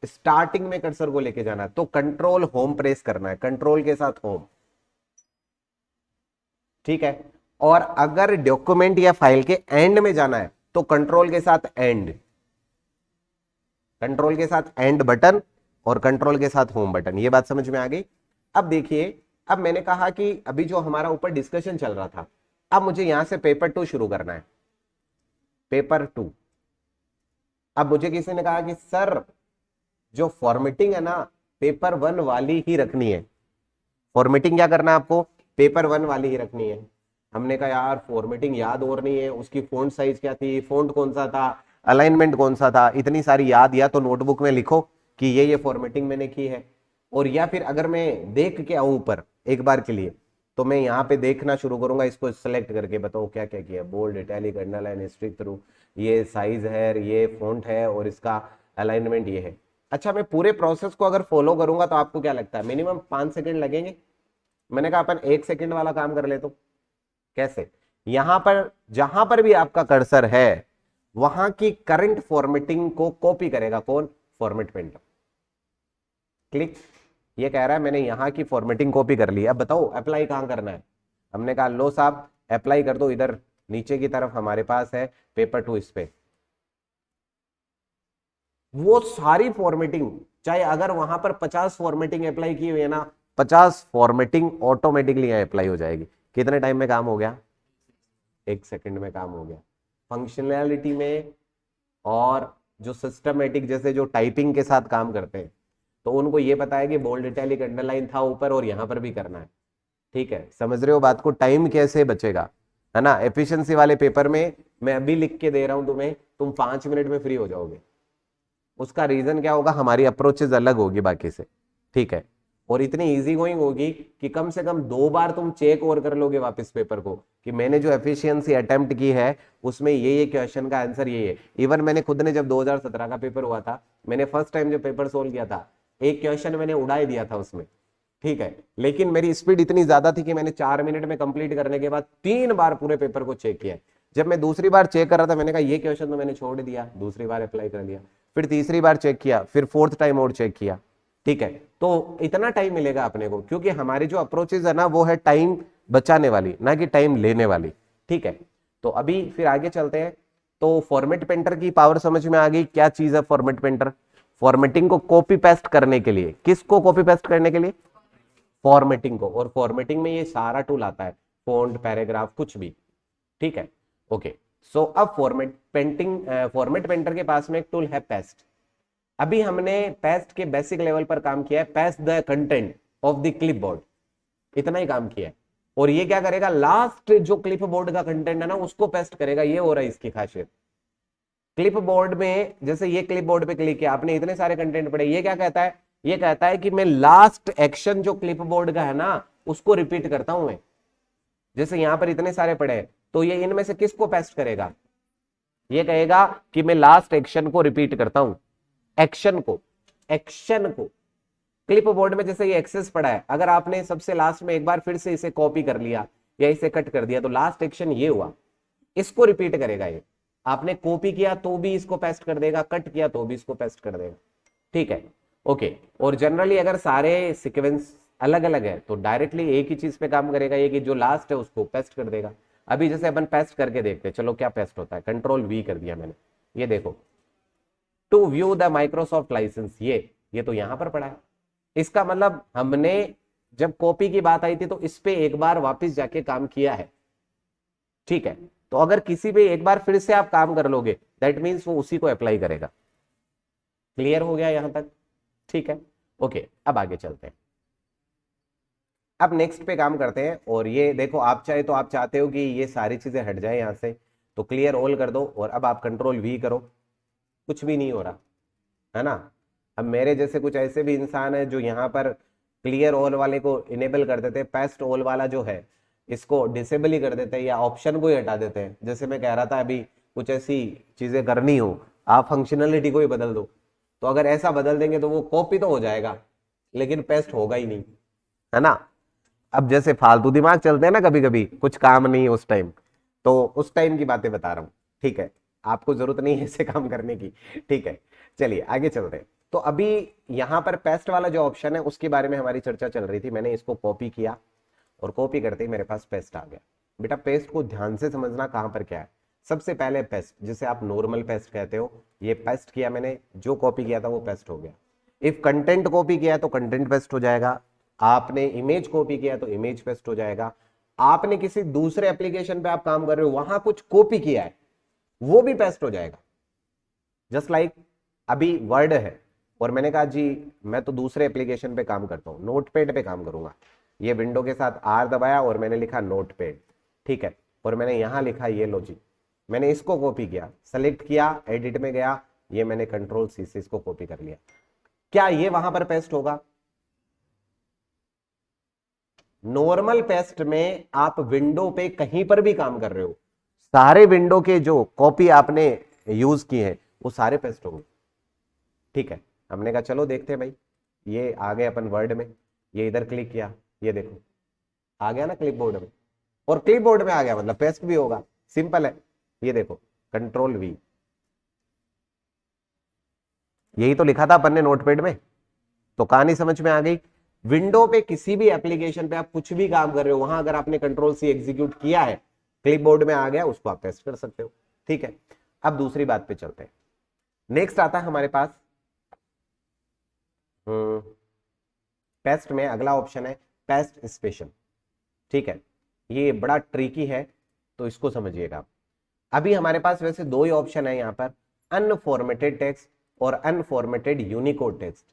Speaker 1: स्टार्टिंग में कर्सर को लेके जाना है तो कंट्रोल होम प्रेस करना है, कंट्रोल के साथ होम, ठीक है। और अगर डॉक्यूमेंट या फाइल के एंड में जाना है तो कंट्रोल के साथ एंड, कंट्रोल के साथ एंड बटन और कंट्रोल के साथ होम बटन। ये बात समझ में आ गई। अब देखिए, अब मैंने कहा कि अभी जो हमारा ऊपर डिस्कशन चल रहा था, अब मुझे यहां से पेपर 2 शुरू करना है, पेपर 2। अब मुझे किसी ने कहा कि सर जो फॉर्मेटिंग है ना पेपर 1 वाली ही रखनी है, फॉर्मेटिंग क्या करना है आपको, पेपर 1 वाली ही रखनी है। हमने कहा यार फॉर्मेटिंग याद और नहीं है, उसकी फॉन्ट साइज क्या थी, फॉन्ट कौन सा था, अलाइनमेंट कौन सा था, इतनी सारी याद, या तो नोटबुक में लिखो कि ये फॉर्मेटिंग मैंने की है, और या फिर अगर मैं देख के आऊं ऊपर एक बार के लिए, तो मैं यहाँ पे देखना शुरू करूंगा, इसको सिलेक्ट करके बताओ क्या क्या किया, bold, italic, underline, strikethrough, ये साइज है, ये फॉन्ट है, और इसका अलाइनमेंट ये है। अच्छा, मैं पूरे प्रोसेस को अगर फॉलो करूंगा तो आपको क्या लगता है मिनिमम 5 सेकंड लगेंगे? मैंने कहा अपन 1 सेकंड वाला काम कर ले तो कैसे, यहां पर जहां पर भी आपका कर्सर है वहां की करंट फॉर्मेटिंग को कॉपी करेगा कौन, फॉर्मेट पेंटर। क्लिक, ये कह रहा है मैंने यहां की फॉर्मेटिंग कॉपी कर ली, अब बताओ अप्लाई कहां करना है। हमने कहा लो साहब अप्लाई कर दो, इधर नीचे की तरफ हमारे पास है पेपर 2, इस पे वो सारी फॉर्मेटिंग, चाहे अगर वहां पर 50 फॉर्मेटिंग अप्लाई की हुई है ना, 50 फॉर्मेटिंग ऑटोमेटिकली अप्लाई हो जाएगी। कितने टाइम में काम हो गया, 1 सेकंड में काम हो गया। फंक्शनैलिटी में और जो सिस्टमेटिक जैसे जो टाइपिंग के साथ काम करते हैं तो उनको ये पता है कि बोल्ड, इटैलिक, अंडरलाइन था ऊपर और यहां पर भी करना है। ठीक है, समझ रहे हो बात को, टाइम कैसे बचेगा, है ना। एफिशिएंसी वाले पेपर में मैं अभी लिख के दे रहा हूं तुम्हें, तुम 5 मिनट में फ्री हो जाओगे। उसका रीजन क्या होगा, हमारी अप्रोचेज अलग होगी बाकी से, ठीक है। और इतनी इजी गोइंग होगी कि कम से कम 2 बार तुम चेक और कर लोगे वापस पेपर को कि मैंने जो एफिशिएंसी अटेम्प्ट की है उसमें ये क्वेश्चन का आंसर ये है। इवन मैंने खुद ने जब 2017 का पेपर हुआ था, मैंने फर्स्ट टाइम जो पेपर सोल्व किया था, एक क्वेश्चन मैंने उड़ा ही दिया था उसमें, ठीक है, लेकिन मेरी स्पीड इतनी ज्यादा थी कि मैंने 4 मिनट में कंप्लीट करने के बाद 3 बार पूरे पेपर को चेक किया। जब मैं दूसरी बार चेक कर रहा था मैंने कहा ये क्वेश्चन तो मैंने छोड़ दिया, दूसरी बार अप्लाई कर लिया, फिर तीसरी बार चेक किया, फिर 4th टाइम और चेक किया, ठीक है। तो इतना टाइम मिलेगा अपने को क्योंकि हमारी जो अप्रोचेज है ना वो है टाइम बचाने वाली, ना कि टाइम लेने वाली, ठीक है। तो अभी फिर आगे चलते हैं। तो फॉर्मेट पेंटर की पावर समझ में आ गई, क्या चीज है फॉर्मेट पेंटर, फॉर्मेटिंग को कॉपी पेस्ट करने के लिए, किसको कॉपी पेस्ट करने के लिए, फॉर्मेटिंग को। और फॉर्मेटिंग में ये सारा टूल आता है, फॉन्ट, पैराग्राफ, कुछ भी, ठीक है, ओके। सो अब फॉर्मेट पेंटर के पास में एक टूल है पेस्ट। अभी हमने पेस्ट के बेसिक लेवल पर काम किया है, paste the content of the clipboard, इतना ही काम किया है। और ये क्या करेगा, लास्ट जो क्लिपबोर्ड का कंटेंट है ना उसको पेस्ट करेगा, ये हो रहा है इसकी खासियत। क्लिपबोर्ड में जैसे ये क्लिपबोर्ड पे क्लिक किया आपने, इतने सारे कंटेंट पढ़े, ये क्या कहता है, ये कहता है कि मैं लास्ट एक्शन जो क्लिपबोर्ड का है ना उसको रिपीट करता हूं मैं। जैसे यहां पर इतने सारे पढ़े तो ये इनमें से किसको पेस्ट करेगा, ये कहेगा कि मैं लास्ट एक्शन को रिपीट करता हूं, एक्शन को क्लिपबोर्ड में जैसे ये एक्सेस पड़ा है, अगर आपने सबसे लास्ट में एक बार फिर से इसे कॉपी कर लिया या इसे कट कर दिया तो लास्ट एक्शन ये हुआ, इसको रिपीट करेगा ये। आपने कॉपी किया तो भी इसको पेस्ट कर देगा, कट किया तो भी इसको पेस्ट कर देगा, ठीक है, ओके। और जनरली अगर सारे सीक्वेंस अलग अलग है तो डायरेक्टली एक ही चीज पे काम करेगा, ये कि जो लास्ट है उसको पेस्ट कर देगा। अभी जैसे अपन पेस्ट करके देखते हैं, चलो क्या पेस्ट होता है, कंट्रोल V कर दिया मैंने, ये देखो, to view the Microsoft license, ये तो यहां पर पड़ा है। इसका मतलब हमने जब कॉपी की बात आई थी तो इस पे एक बार वापस जाके काम किया है, ठीक है। तो अगर किसी पे एक बार फिर से आप काम कर लोगे दैट मीन्स वो उसी को अप्लाई करेगा। क्लियर हो गया यहां तक, ठीक है, ओके। अब आगे चलते हैं, अब नेक्स्ट पे काम करते हैं। और ये देखो, आप चाहे तो आप चाहते हो कि ये सारी चीजें हट जाए यहां से, तो क्लियर ऑल कर दो और अब आप कंट्रोल V करो, कुछ भी नहीं हो रहा है ना। अब मेरे जैसे कुछ ऐसे भी इंसान है जो यहाँ पर क्लियर ऑल वाले को इनेबल कर देते हैं, पेस्ट ऑल वाला जो है इसको डिसेबल ही कर देते हैं या ऑप्शन को ही हटा देते हैं। जैसे मैं कह रहा था अभी कुछ ऐसी चीजें करनी हो, आप फंक्शनलिटी को ही बदल दो, तो अगर ऐसा बदल देंगे तो वो कॉपी तो हो जाएगा लेकिन पेस्ट होगा ही नहीं, है ना। अब जैसे फालतू दिमाग चलते हैं ना कभी कभी, कुछ काम नहीं है उस टाइम, तो उस टाइम की बातें बता रहा हूँ, ठीक है। आपको जरूरत नहीं है ऐसे काम करने की, ठीक है। चलिए आगे चलते हैं। तो अभी यहाँ पर पेस्ट वाला जो ऑप्शन है उसके बारे में हमारी चर्चा चल रही थी, मैंने इसको कॉपी किया और कॉपी करते ही मेरे पास पेस्ट आ गया। बेटा पेस्ट को ध्यान से समझना कहां पर क्या है। सबसे पहले पेस्ट, जिसे आप नॉर्मल पेस्ट कहते हो, ये पेस्ट किया मैंने, जो कॉपी किया था वो पेस्ट हो गया। इफ कंटेंट कॉपी किया तो कंटेंट पेस्ट हो जाएगा, आपने इमेज कॉपी किया तो इमेज पेस्ट हो जाएगा, आपने किसी दूसरे एप्लीकेशन पे आप काम कर रहे हो वहां कुछ कॉपी किया है वो भी पेस्ट हो जाएगा। जस्ट लाइक अभी वर्ड है और मैंने कहा जी मैं तो दूसरे एप्लीकेशन पे काम करता हूँ, नोटपैड पे काम करूंगा, ये विंडो के साथ आर दबाया और मैंने लिखा नोटपैड, ठीक है, और मैंने यहां लिखा ये लो जी, मैंने इसको कॉपी किया, सेलेक्ट किया, एडिट में गया, ये मैंने कंट्रोल सी से इसको कॉपी कर लिया, क्या ये वहां पर पेस्ट होगा? नॉर्मल पेस्ट में आप विंडो पे कहीं पर भी काम कर रहे हो, सारे विंडो के जो कॉपी आपने यूज किए हैं वो सारे पेस्ट होंगे, ठीक है। हमने कहा चलो देखते हैं भाई, ये आ गए अपन वर्ड में, ये इधर क्लिक किया, ये देखो आ गया ना क्लिपबोर्ड में, और क्लिपबोर्ड में आ गया मतलब पेस्ट भी होगा, सिंपल है। ये देखो कंट्रोल वी, यही तो लिखा था अपन ने नोटपैड में, तो कहानी समझ में आ गई। विंडो पे किसी भी एप्लीकेशन पे आप कुछ भी काम कर रहे हो वहां अगर आपने कंट्रोल सी एग्जीक्यूट किया है, क्लिपबोर्ड में आ गया, उसको आप पेस्ट कर सकते हो, ठीक है। अब दूसरी बात पे चलते हैं। नेक्स्ट आता है हमारे पास पेस्ट में अगला ऑप्शन है पेस्ट स्पेशल, ठीक है। ये बड़ा ट्रिकी है तो इसको समझिएगा। अभी हमारे पास वैसे दो ही ऑप्शन है यहाँ पर, अनफॉर्मेटेड टेक्स्ट और अनफॉर्मेटेड यूनिकोड टेक्स्ट।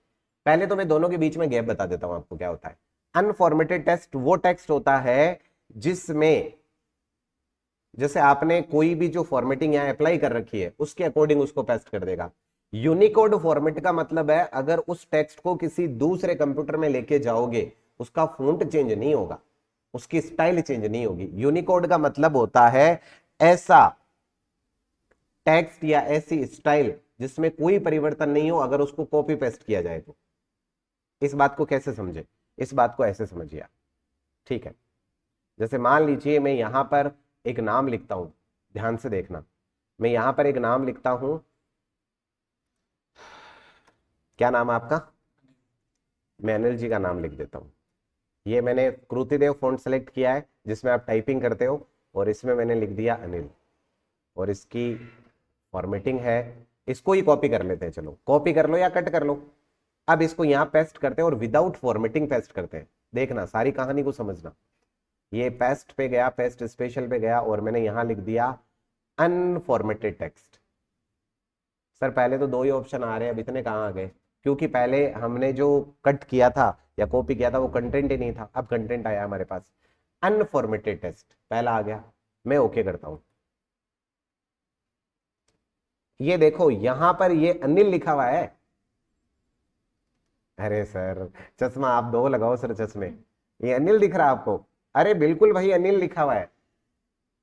Speaker 1: पहले तो मैं दोनों के बीच में गैप बता देता हूं आपको क्या होता है। अनफॉर्मेटेड टेक्स्ट वो टेक्स्ट होता है जिसमें जैसे आपने कोई भी जो फॉर्मेटिंग यहाँ अप्लाई कर रखी है उसके अकॉर्डिंग उसको पेस्ट कर देगा। यूनिकोड फॉर्मेट का मतलब है अगर उस टेक्स्ट को किसी दूसरे कंप्यूटर में लेके जाओगे उसका फॉन्ट चेंज नहीं होगा, उसकी स्टाइल चेंज नहीं होगी। यूनिकोड का मतलब होता है ऐसा टेक्स्ट या ऐसी स्टाइल जिसमें कोई परिवर्तन नहीं हो अगर उसको कॉपी पेस्ट किया जाए तो। इस बात को कैसे समझे? इस बात को ऐसे समझिए आप, ठीक है। जैसे मान लीजिए मैं यहां पर एक नाम लिखता हूं, ध्यान से देखना, मैं यहां पर एक नाम लिखता हूं, क्या नाम है आपका? मैं अनिल जी का नाम लिख देता हूं। ये मैंने कृतिदेव फॉन्ट सेलेक्ट किया है जिसमें आप टाइपिंग करते हो, और इसमें मैंने लिख दिया अनिल, और इसकी फॉर्मेटिंग है, इसको ही कॉपी कर लेते हैं, चलो कॉपी कर लो या कट कर लो। अब इसको यहां पेस्ट करते हैं और विदाउट फॉर्मेटिंग पेस्ट करते हैं। देखना सारी कहानी को समझना। ये पेस्ट पे गया, पेस्ट स्पेशल पे गया, और मैंने यहां लिख दिया अनफॉर्मेटेड टेक्स्ट। सर पहले तो दो ही ऑप्शन आ रहे हैं, अब इतने कहां आ गए? क्योंकि पहले हमने जो कट किया था या कॉपी किया था वो कंटेंट ही नहीं था, अब कंटेंट आया हमारे पास। अनफॉर्मेटेड टेक्स्ट पहला आ गया, मैं ओके करता हूं। ये देखो यहां पर ये अनिल लिखा हुआ है। अरे सर चश्मा आप दो लगाओ सर चश्मे, ये अनिल दिख रहा है आपको? अरे बिल्कुल भाई अनिल लिखा हुआ है,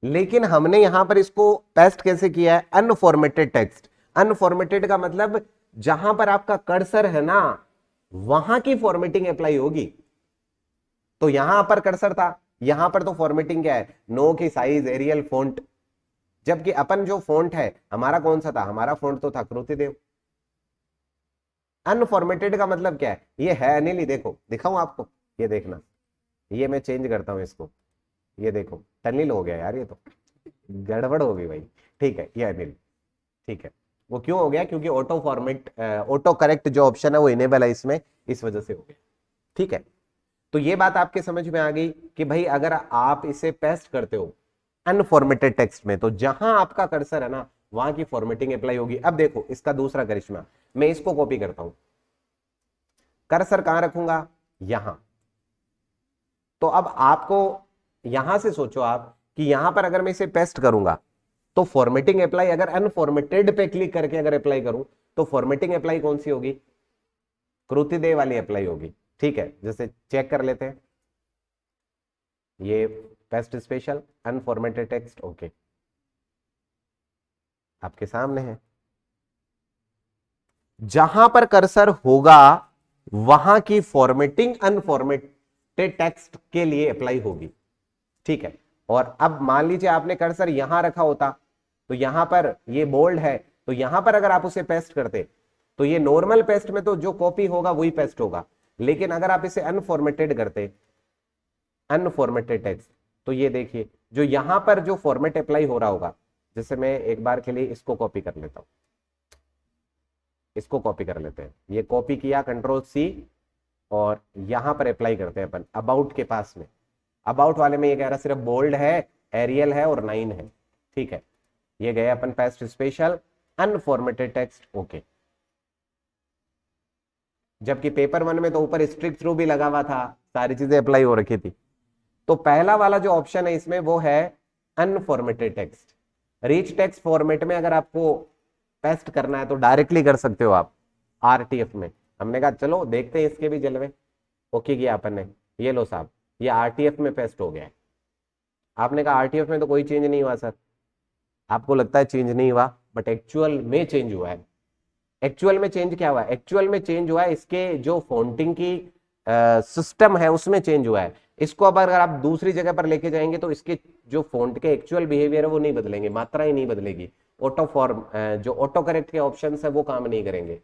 Speaker 1: लेकिन हमने यहां पर इसको पेस्ट कैसे किया है? Unformatted text. अनफॉर्मेटेड का मतलब जहां पर आपका कर्सर है ना वहां की फॉर्मेटिंग अप्लाई होगी। तो यहां पर कर्सर था, यहां पर तो फॉर्मेटिंग क्या है? नो की साइज, एरियल, फॉन्ट। जबकि अपन जो फॉन्ट है हमारा कौन सा था? हमारा फॉन्ट तो था कृतिदेव। अनफॉर्मेटेड का मतलब क्या है? ये है अनिल ही, देखो दिखाऊं आपको, ये देखना, ये मैं चेंज करता हूं इसको, ये देखो टनिल हो गया यार, ये तो गड़बड़ हो गई भाई, ठीक है ये अनिल, ठीक है। वो क्यों हो गया? क्योंकि ऑटो फॉर्मेट ऑटो करेक्ट जो ऑप्शन है वो इनेबल है इसमें, इस वजह से हो गया, ठीक है। तो ये बात आपके समझ में आ गई कि भाई अगर आप इसे पेस्ट करते हो अनफॉर्मेटेड टेक्स्ट में तो जहां आपका कर्सर है ना वहां की फॉर्मेटिंग अप्लाई होगी। अब देखो इसका दूसरा करिश्मा, मैं इसको कॉपी करता हूं, कर्सर कहां रखूंगा? यहां। तो अब आपको यहां से सोचो आप कि यहां पर अगर मैं इसे पेस्ट करूंगा तो फॉर्मेटिंग अप्लाई, अगर अनफॉर्मेटेड पे क्लिक करके अगर अप्लाई करूं तो फॉर्मेटिंग अप्लाई कौन सी होगी? कृतिदेव वाली अप्लाई होगी, ठीक है। जैसे चेक कर लेते हैं, ये paste special unformatted text, okay आपके सामने है। जहां पर कर्सर होगा वहां की फॉर्मेटिंग अनफॉर्मेटेड टेक्स्ट के लिए अप्लाई होगी, ठीक है। और अब मान लीजिए आपने कर्सर यहां रखा होता तो यहां पर ये बोल्ड है, तो यहां पर अगर आप उसे पेस्ट करते तो ये नॉर्मल पेस्ट में तो जो कॉपी होगा वही पेस्ट होगा, लेकिन अगर आप इसे अनफॉर्मेटेड करते, अनफॉर्मेटेड टेक्स्ट, तो ये देखिए जो यहां पर जो फॉर्मेट अप्लाई हो रहा होगा, जैसे मैं एक बार के लिए इसको कॉपी कर लेता हूं, इसको कॉपी कर लेते हैं, ये कॉपी किया कंट्रोल सी, और यहां पर अप्लाई करते हैं अपन अबाउट के पास में। अबाउट वाले में ये कह रहा सिर्फ बोल्ड है, एरियल है और 9 है, ठीक है। ये गए अपन paste special unformatted text, okay. जबकि पेपर 1 में तो ऊपर स्ट्रिक थ्रू भी लगा हुआ था, सारी चीजें अप्लाई हो रखी थी। तो पहला वाला जो ऑप्शन है इसमें वो है unformatted text. Rich text format में अगर आपको पेस्ट करना है तो डायरेक्टली कर सकते हो आप आरटीएफ में। हमने कहा चलो देखते हैं इसके भी जलवे, ओके किया अपन ने। ये लो साहब, ये आरटीएफ में पेस्ट हो गया है। आपने कहा आरटीएफ में तो कोई चेंज नहीं हुआ सर, आपको लगता है चेंज नहीं हुआ, बट एक्चुअल में चेंज हुआ है। एक्चुअल में चेंज क्या हुआ है? एक्चुअल में चेंज हुआ है इसके जो फॉन्टिंग की सिस्टम है उसमें चेंज हुआ है। इसको अब अगर आप दूसरी जगह पर लेके जाएंगे तो इसके जो फॉन्ट के एक्चुअल बिहेवियर है वो नहीं बदलेंगे, मात्रा ही नहीं बदलेगी। ऑटो फॉर्म जो ऑटो करेक्ट के ऑप्शन है वो काम नहीं करेंगे,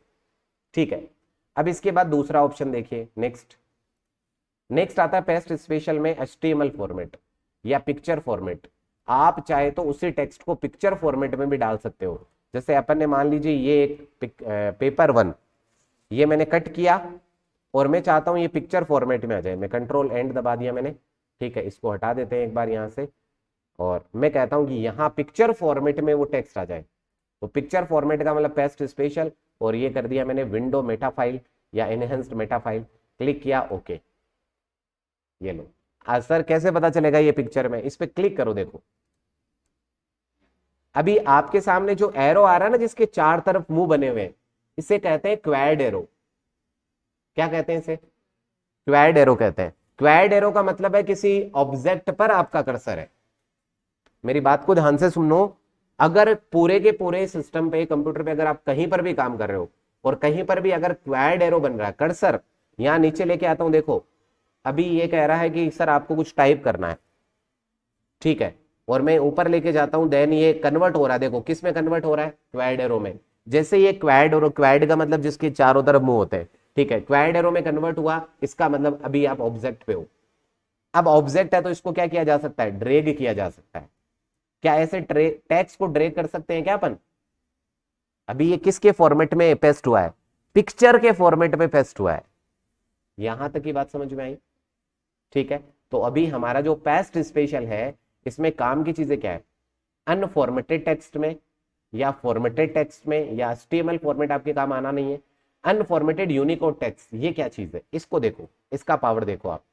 Speaker 1: ठीक है। अब इसके बाद दूसरा ऑप्शन देखिए, नेक्स्ट आता है पेस्ट स्पेशल में HTML फॉर्मेट या पिक्चर फॉर्मेट। आप चाहे तो उसी टेक्स्ट को पिक्चर फॉर्मेट में भी डाल सकते हो। जैसे अपन ने मान लीजिए ये एक पेपर 1 ये मैंने कट किया और मैं चाहता हूं ये पिक्चर फॉर्मेट में आ जाए। मैं कंट्रोल एंड दबा दिया मैंने, ठीक है। इसको हटा देते हैं एक बार यहां से, और मैं कहता हूं कि यहां पिक्चर फॉर्मेट में वो टेक्स्ट आ जाए। तो पिक्चर फॉर्मेट का मतलब पेस्ट स्पेशल, और ये कर दिया मैंने विंडो मेटा फाइल या एनहेंस्ड मेटा फाइल, क्लिक किया, ओके। ये लो। सर कैसे पता चलेगा ये पिक्चर में? इस पे क्लिक करो, देखो अभी आपके सामने जो एरो आ रहा है ना जिसके 4 तरफ मुंह बने हुए हैं, इसे कहते हैं क्वैड एरो। क्या कहते हैं इसे? क्वैड एरो कहते हैं। क्वैड एरो का मतलब है किसी ऑब्जेक्ट पर आपका कर्सर है। मेरी बात को ध्यान से सुनो, अगर पूरे के पूरे सिस्टम पे कंप्यूटर पे अगर आप कहीं पर भी काम कर रहे हो और कहीं पर भी अगर क्वैड एरो बन रहा है, कर्सर यहां नीचे लेके आता हूं, देखो अभी ये कह रहा है कि सर आपको कुछ टाइप करना है, ठीक है, और मैं ऊपर लेके जाता हूं, देन ये कन्वर्ट हो रहा है। देखो किस में कन्वर्ट हो रहा है? क्वैड एरो में। जैसे ये क्वैड और क्वैड का मतलब जिसके चारों तरफ मुंह होते हैं, ठीक है, क्वैड एरो में कन्वर्ट हुआ, इसका मतलब अभी आप ऑब्जेक्ट पे हो। अब ऑब्जेक्ट है तो इसको क्या किया जा सकता है? ड्रैग किया जा सकता है। क्या ऐसे टेक्स्ट को ड्रैग कर सकते हैं क्या अपन? अभी ये किसके फॉर्मेट में पेस्ट हुआ है? पिक्चर के फॉर्मेट में पेस्ट हुआ है। यहां तक की बात समझ में आई? ठीक है, तो अभी हमारा जो पेस्ट स्पेशल है इसमें काम की चीजें क्या है? अनफॉर्मेटेड टेक्स्ट में या फॉर्मेटेड टेक्स्ट में या HTML फॉर्मेट आपके काम आना नहीं है। अनफॉर्मेटेड यूनिकोड टेक्स्ट, ये क्या चीज है? इसको देखो, इसका पावर देखो आप।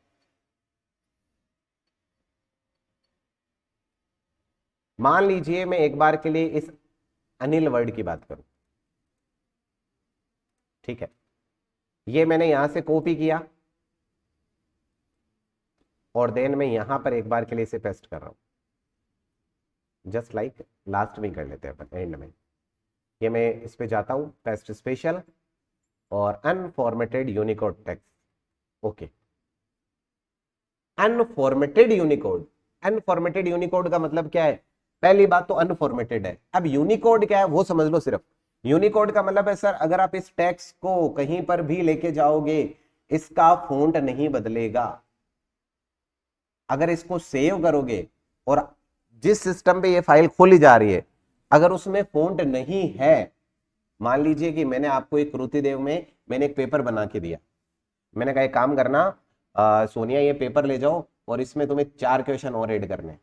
Speaker 1: मान लीजिए मैं एक बार के लिए इस अनिल वर्ड की बात करूं, ठीक है, ये मैंने यहां से कॉपी किया और देन मैं यहां पर एक बार के लिए इसे पेस्ट कर रहा हूं। जस्ट लाइक लास्ट में कर लेते हैं अपन, एंड में। ये मैं इस पे जाता हूं, पेस्ट स्पेशल और unformatted Unicode text, okay. Unformatted Unicode, unformatted Unicode का मतलब क्या है? पहली बात तो अनफॉर्मेटेड है। अब यूनिकोड क्या है वो समझ लो। सिर्फ यूनिकोड का मतलब है सर अगर आप इस टेक्स्ट को कहीं पर भी लेके जाओगे इसका फॉन्ट नहीं बदलेगा। अगर इसको सेव करोगे और जिस सिस्टम पे ये फाइल खोली जा रही है अगर उसमें फॉन्ट नहीं है, मान लीजिए कि मैंने आपको एक रुतिदेव में मैंने एक पेपर बना के दिया, मैंने कहा एक काम करना सोनिया ये पेपर ले जाओ और इसमें तुम्हें 4 क्वेश्चन और ऐड करने,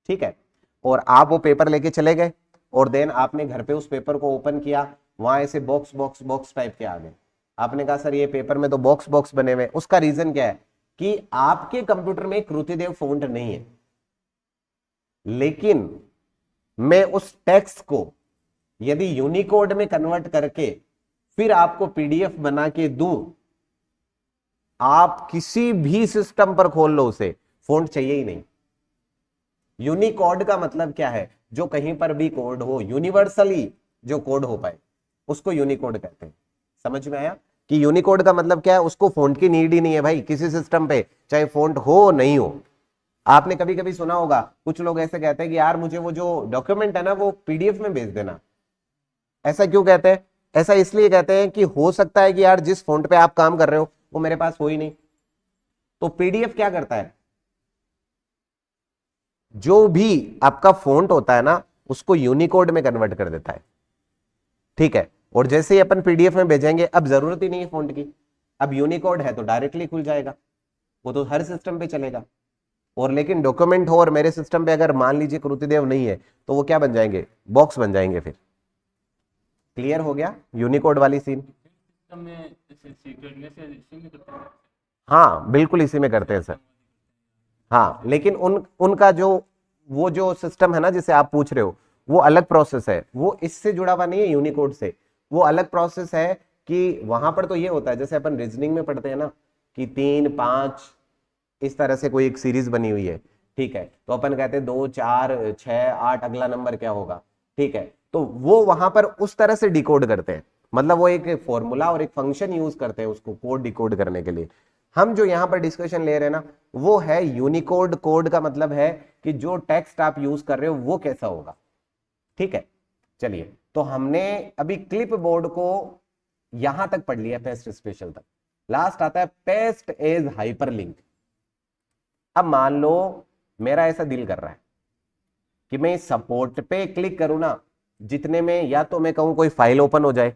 Speaker 1: ठीक है, और आप वो पेपर लेके चले गए और देन आपने घर पे उस पेपर को ओपन किया, वहां ऐसे बॉक्स बॉक्स बॉक्स टाइप के आ गए। आपने कहा सर ये पेपर में तो बॉक्स बॉक्स बने हुए। उसका रीजन क्या है कि आपके कंप्यूटर में कृतिदेव फॉन्ट नहीं है, लेकिन मैं उस टेक्स्ट को यदि यूनिकोड में कन्वर्ट करके फिर आपको पीडीएफ बना के दूं, आप किसी भी सिस्टम पर खोल लो उसे, फॉन्ट चाहिए ही नहीं। यूनिकोड का मतलब क्या है? जो कहीं पर भी कोड हो, यूनिवर्सली जो कोड हो पाए उसको यूनिकोड कहते हैं। समझ में आया कि यूनिकोड का मतलब क्या है? उसको फॉन्ट की नीड ही नहीं है भाई किसी सिस्टम पे, चाहे फॉन्ट हो नहीं हो। आपने कभी कभी सुना होगा कुछ लोग ऐसे कहते हैं कि यार मुझे वो जो डॉक्यूमेंट है ना वो पीडीएफ में भेज देना। ऐसा क्यों कहते हैं? ऐसा इसलिए कहते हैं कि हो सकता है कि यार जिस फॉन्ट पे आप काम कर रहे हो वो मेरे पास हो ही नहीं। तो पीडीएफ क्या करता है, जो भी आपका फॉन्ट होता है ना उसको यूनिकोड में कन्वर्ट कर देता है, ठीक है। और जैसे ही अपन पीडीएफ में भेजेंगे अब जरूरत ही नहीं है फॉन्ट की, अब यूनिकोड है तो डायरेक्टली खुल जाएगा, वो तो हर सिस्टम पे चलेगा। और लेकिन डॉक्यूमेंट हो और मेरे सिस्टम पे अगर मान लीजिए कृतिदेव नहीं है तो वो क्या बन जाएंगे, बॉक्स बन जाएंगे फिर। क्लियर हो गया यूनिकोड वाली सीन?
Speaker 2: सिस्टम में जैसे सीक्रेटली से इसी में करते हैं।
Speaker 1: हाँ बिल्कुल इसी में करते हैं सर। हाँ लेकिन उनका जो वो जो सिस्टम है ना जिसे आप पूछ रहे हो, वो अलग प्रोसेस है, वो इससे जुड़ा हुआ नहीं है यूनिकोड से, वो अलग प्रोसेस है। कि वहां पर तो ये होता है जैसे अपन रीजनिंग में पढ़ते हैं ना कि 3 5 इस तरह से कोई एक सीरीज बनी हुई है, ठीक है, तो अपन कहते हैं 2 4 6 8 अगला नंबर क्या होगा, ठीक है, तो वो वहां पर उस तरह से डिकोड करते हैं, मतलब वो एक फॉर्मूला और एक फंक्शन यूज करते हैं उसको कोड डिकोड करने के लिए। हम जो यहां पर डिस्कशन ले रहे हैं ना वो है यूनिकोड। कोड का मतलब है कि जो टेक्स्ट आप यूज कर रहे हो वो कैसा होगा, ठीक है। चलिए तो हमने अभी क्लिप बोर्ड को यहां तक पढ़ लिया, पेस्ट स्पेशल तक। लास्ट आता है पेस्ट एज हाइपरलिंक। अब मान लो मेरा ऐसा दिल कर रहा है कि मैं सपोर्ट पे क्लिक करूं ना, जितने में या तो मैं कहूं कोई फाइल ओपन हो जाए,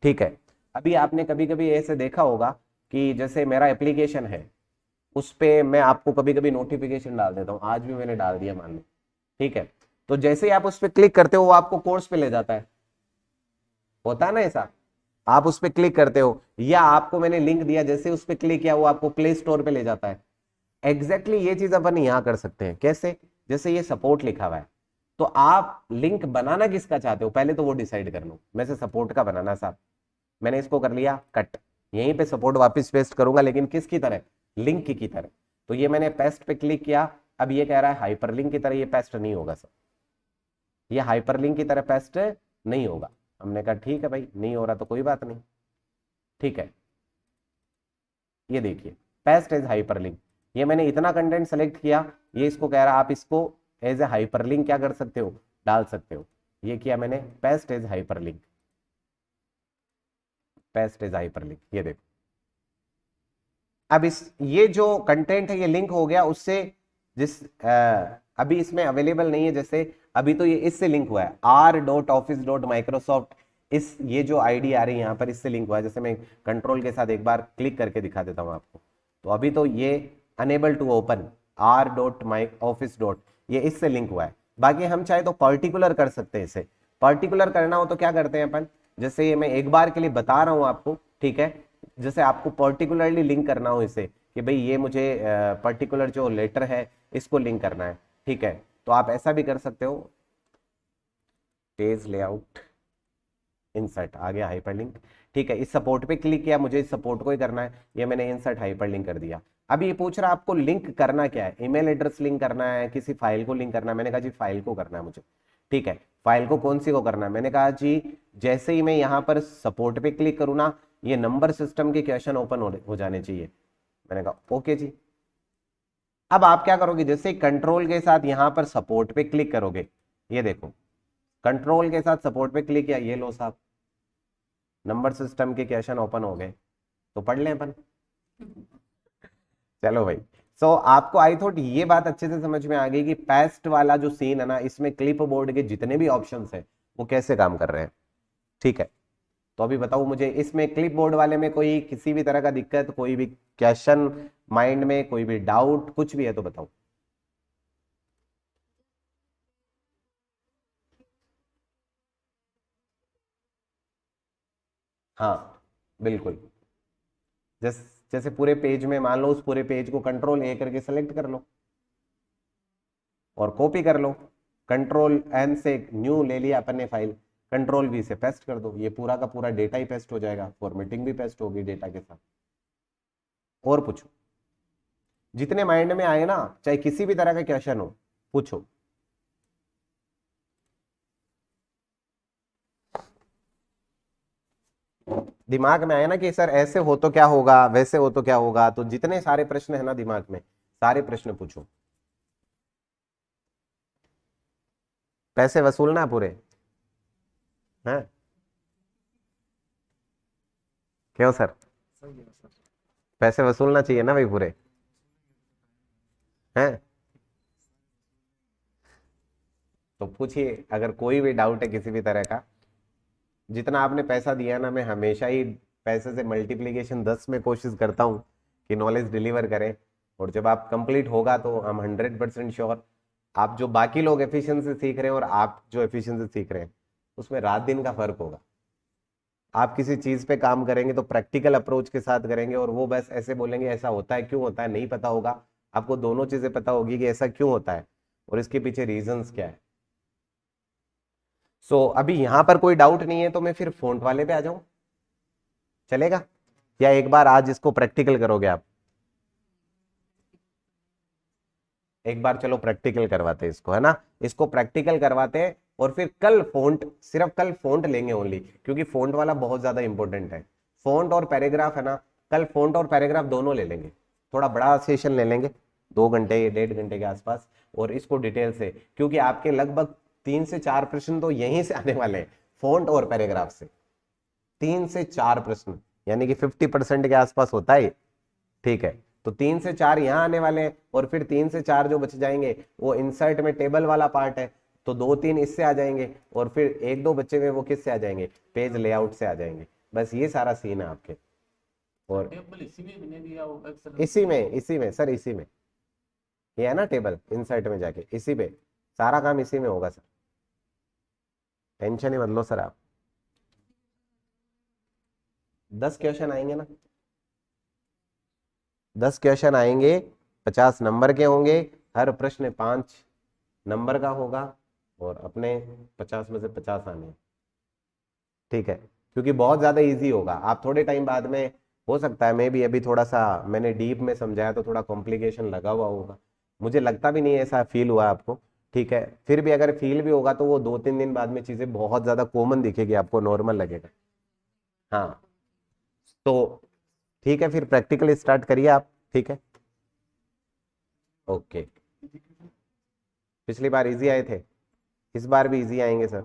Speaker 1: ठीक है। अभी आपने कभी कभी ऐसे देखा होगा कि जैसे मेरा एप्लीकेशन है उस पे मैं आपको कभी कभी नोटिफिकेशन डाल देता हूं, आज भी मैंने डाल दिया मान लो, ठीक है, तो जैसे ही आप उस पर क्लिक करते हो वो आपको कोर्स पे ले जाता है, होता है ना ऐसा, आप उस पर क्लिक करते हो, या आपको मैंने लिंक दिया जैसे उस पर क्लिक किया वो आपको प्ले स्टोर पे ले जाता है। एग्जैक्टली ये चीज अपन यहां कर सकते हैं, कैसे, जैसे ये सपोर्ट लिखा हुआ है, तो आप लिंक बनाना किसका चाहते हो पहले तो वो डिसाइड कर लो। मैं से सपोर्ट का बनाना साहब, मैंने इसको कर लिया कट, यहीं पे सपोर्ट वापस पेस्ट करूंगा लेकिन किसकी तरह, लिंक की तरह। तो ये मैंने पेस्ट पे क्लिक किया, अब ये कह रहा है हाइपरलिंक की तरह, ये पेस्ट नहीं होगा सर, ये हाइपरलिंक की तरह पेस्ट नहीं होगा। हमने कहा ठीक है भाई, नहीं हो रहा तो कोई बात नहीं, ठीक है। ये देखिए पेस्ट एज हाइपरलिंक, ये मैंने इतना कंटेंट सेलेक्ट किया, ये इसको कह रहा आप इसको एज ए हाइपरलिंक क्या कर सकते हो, डाल सकते हो। ये किया मैंने paste as hyperlink, paste as hyperlink, ये देखो। अब इस ये जो कंटेंट है ये लिंक हो गया उससे, जिस अभी इसमें अवेलेबल नहीं है, जैसे अभी तो ये इससे लिंक हुआ है r.office.microsoft, इस ये जो आईडी आ रही है यहाँ पर इससे लिंक हुआ है। जैसे मैं कंट्रोल के साथ एक बार क्लिक करके दिखा देता हूँ आपको, तो अभी तो ये अनेबल टू ओपन r.office. ये इससे लिंक हुआ है। बाकी हम चाहे तो पर्टिकुलर कर सकते हैं, इसे पर्टिकुलर करना हो तो क्या करते हैं अपन, जैसे ये मैं एक बार के लिए बता रहा हूँ आपको, ठीक है, जैसे आपको पर्टिकुलरली लिंक करना हो इसे कि भाई ये मुझे पर्टिकुलर जो लेटर है इसको लिंक करना है, ठीक है, तो आप ऐसा भी कर सकते हो। पेज लेआउट, इंसर्ट, आ गया हाइपरलिंक, ठीक है। इस सपोर्ट पे क्लिक किया, मुझे इस सपोर्ट को ही करना है, ये मैंने इंसर्ट हाइपरलिंक कर दिया। अब ये पूछ रहा है आपको लिंक करना क्या है, ईमेल एड्रेस लिंक करना है, किसी फाइल को लिंक करना है। मैंने कहा जी फाइल को करना है मुझे, ठीक है। फाइल को कौन सी को करना है, मैंने कहा जी जैसे ही मैं यहाँ पर सपोर्ट पे क्लिक करूँ ना, ये नंबर सिस्टम के क्वेश्चन ओपन हो जाने चाहिए। मैंने कहा ओके जी। अब आप क्या करोगे, जैसे कंट्रोल के साथ यहां पर सपोर्ट पे क्लिक करोगे, ये देखो कंट्रोल के साथ सपोर्ट पे क्लिक किया, ये लो साहब नंबर सिस्टम के क्वेश्चन ओपन हो गए, तो पढ़ लें अपन। चलो भाई, सो आपको आई थॉट ये बात अच्छे से समझ में आ गई कि पेस्ट वाला जो सीन है ना, इसमें क्लिप बोर्ड के जितने भी ऑप्शंस है वो कैसे काम कर रहे हैं, ठीक है। तो अभी बताओ मुझे इसमें क्लिप बोर्ड वाले में कोई किसी भी तरह का दिक्कत, कोई भी क्वेश्चन माइंड में, कोई भी डाउट कुछ भी है तो बताओ। हाँ बिल्कुल, जैसे जैसे पूरे पेज में मान लो उस पूरे पेज को कंट्रोल ए करके सेलेक्ट कर लो और कॉपी कर लो, कंट्रोल एन से न्यू ले लिया अपन ने फाइल, कंट्रोल वी से पेस्ट कर दो, ये पूरा का पूरा डेटा ही पेस्ट हो जाएगा, फॉर्मेटिंग भी पेस्ट होगी डेटा के साथ। और पूछो, जितने माइंड में आए ना, चाहे किसी भी तरह का क्वेश्चन हो पूछो। दिमाग में आया ना कि सर ऐसे हो तो क्या होगा, वैसे हो तो क्या होगा, तो जितने सारे प्रश्न है ना दिमाग में, सारे प्रश्न पूछो। पैसे वसूलना है पूरे, हैं क्यों सर, पैसे वसूलना चाहिए ना भाई पूरे, हैं तो पूछिए अगर कोई भी डाउट है किसी भी तरह का। जितना आपने पैसा दिया ना, मैं हमेशा ही पैसे से मल्टीप्लीकेशन 10 में कोशिश करता हूँ कि नॉलेज डिलीवर करें, और जब आप कंप्लीट होगा तो हम 100% श्योर आप जो बाकी लोग एफिशिएंसी सीख रहे हैं और आप जो एफिशिएंसी सीख रहे हैं उसमें रात दिन का फर्क होगा। आप किसी चीज पे काम करेंगे तो प्रैक्टिकल अप्रोच के साथ करेंगे, और वो बस ऐसे बोलेंगे ऐसा होता है, क्यों होता है नहीं पता होगा। आपको दोनों चीजें पता होगी कि ऐसा क्यों होता है और इसके पीछे रीजंस क्या है। सो अभी यहां पर कोई डाउट नहीं है तो मैं फिर फोंट वाले पे आ जाऊं, चलेगा? या एक बार आज इसको प्रैक्टिकल करोगे आप? एक बार चलो प्रैक्टिकल करवाते हैं इसको, है ना, इसको प्रैक्टिकल करवाते हैं और फिर कल फोंट, सिर्फ कल फोंट लेंगे ओनली, क्योंकि फोंट वाला बहुत ज्यादा इंपॉर्टेंट है। फोंट और पैराग्राफ है ना, कल फोंट और पैराग्राफ दोनों ले लेंगे, थोड़ा बड़ा सेशन ले लेंगे 2 घंटे 1.5 घंटे के आसपास, और इसको डिटेल से, क्योंकि आपके लगभग 3 से 4 प्रश्न तो यहीं से आने वाले हैं, फोंट और पैराग्राफ से 3 से 4 प्रश्न, यानी कि 50% के आसपास होता है, ठीक है। तो 3 से 4 यहाँ आने वाले हैं, और फिर 3 से 4 जो बच जाएंगे वो इंसर्ट में टेबल वाला पार्ट है, तो 2-3 इससे आ जाएंगे, और फिर 1-2 बच्चे में वो किससे आ जाएंगे, पेज लेआउट से आ जाएंगे। बस ये सारा सीन है आपके। और
Speaker 2: टेबल इसी में बने दिया वो एक्सेल
Speaker 1: इसी में सर, इसी में ये है ना टेबल, इंसर्ट में जाके इसी पे सारा काम इसी में होगा सर, टेंशन ही मत लो सर आप। 10 क्वेश्चन आएंगे ना, 10 क्वेश्चन आएंगे, 50 नंबर के होंगे, हर प्रश्न 5 नंबर का होगा, और अपने 50 में से 50 आने हैं, ठीक है, क्योंकि बहुत ज्यादा इजी होगा। आप थोड़े टाइम बाद में, हो सकता है मैं भी अभी थोड़ा सा मैंने डीप में समझाया तो थोड़ा कॉम्प्लिकेशन लगा हुआ होगा, मुझे लगता भी नहीं है ऐसा फील हुआ आपको, ठीक है। फिर भी अगर फील भी होगा तो वो 2-3 दिन बाद में चीजें बहुत ज्यादा कॉमन दिखेगी, आपको नॉर्मल लगेगा। हाँ, तो ठीक है, फिर प्रैक्टिकल स्टार्ट करिए आप, ठीक है, ओके। पिछली बार इजी आए थे, इस बार भी इजी आएंगे सर।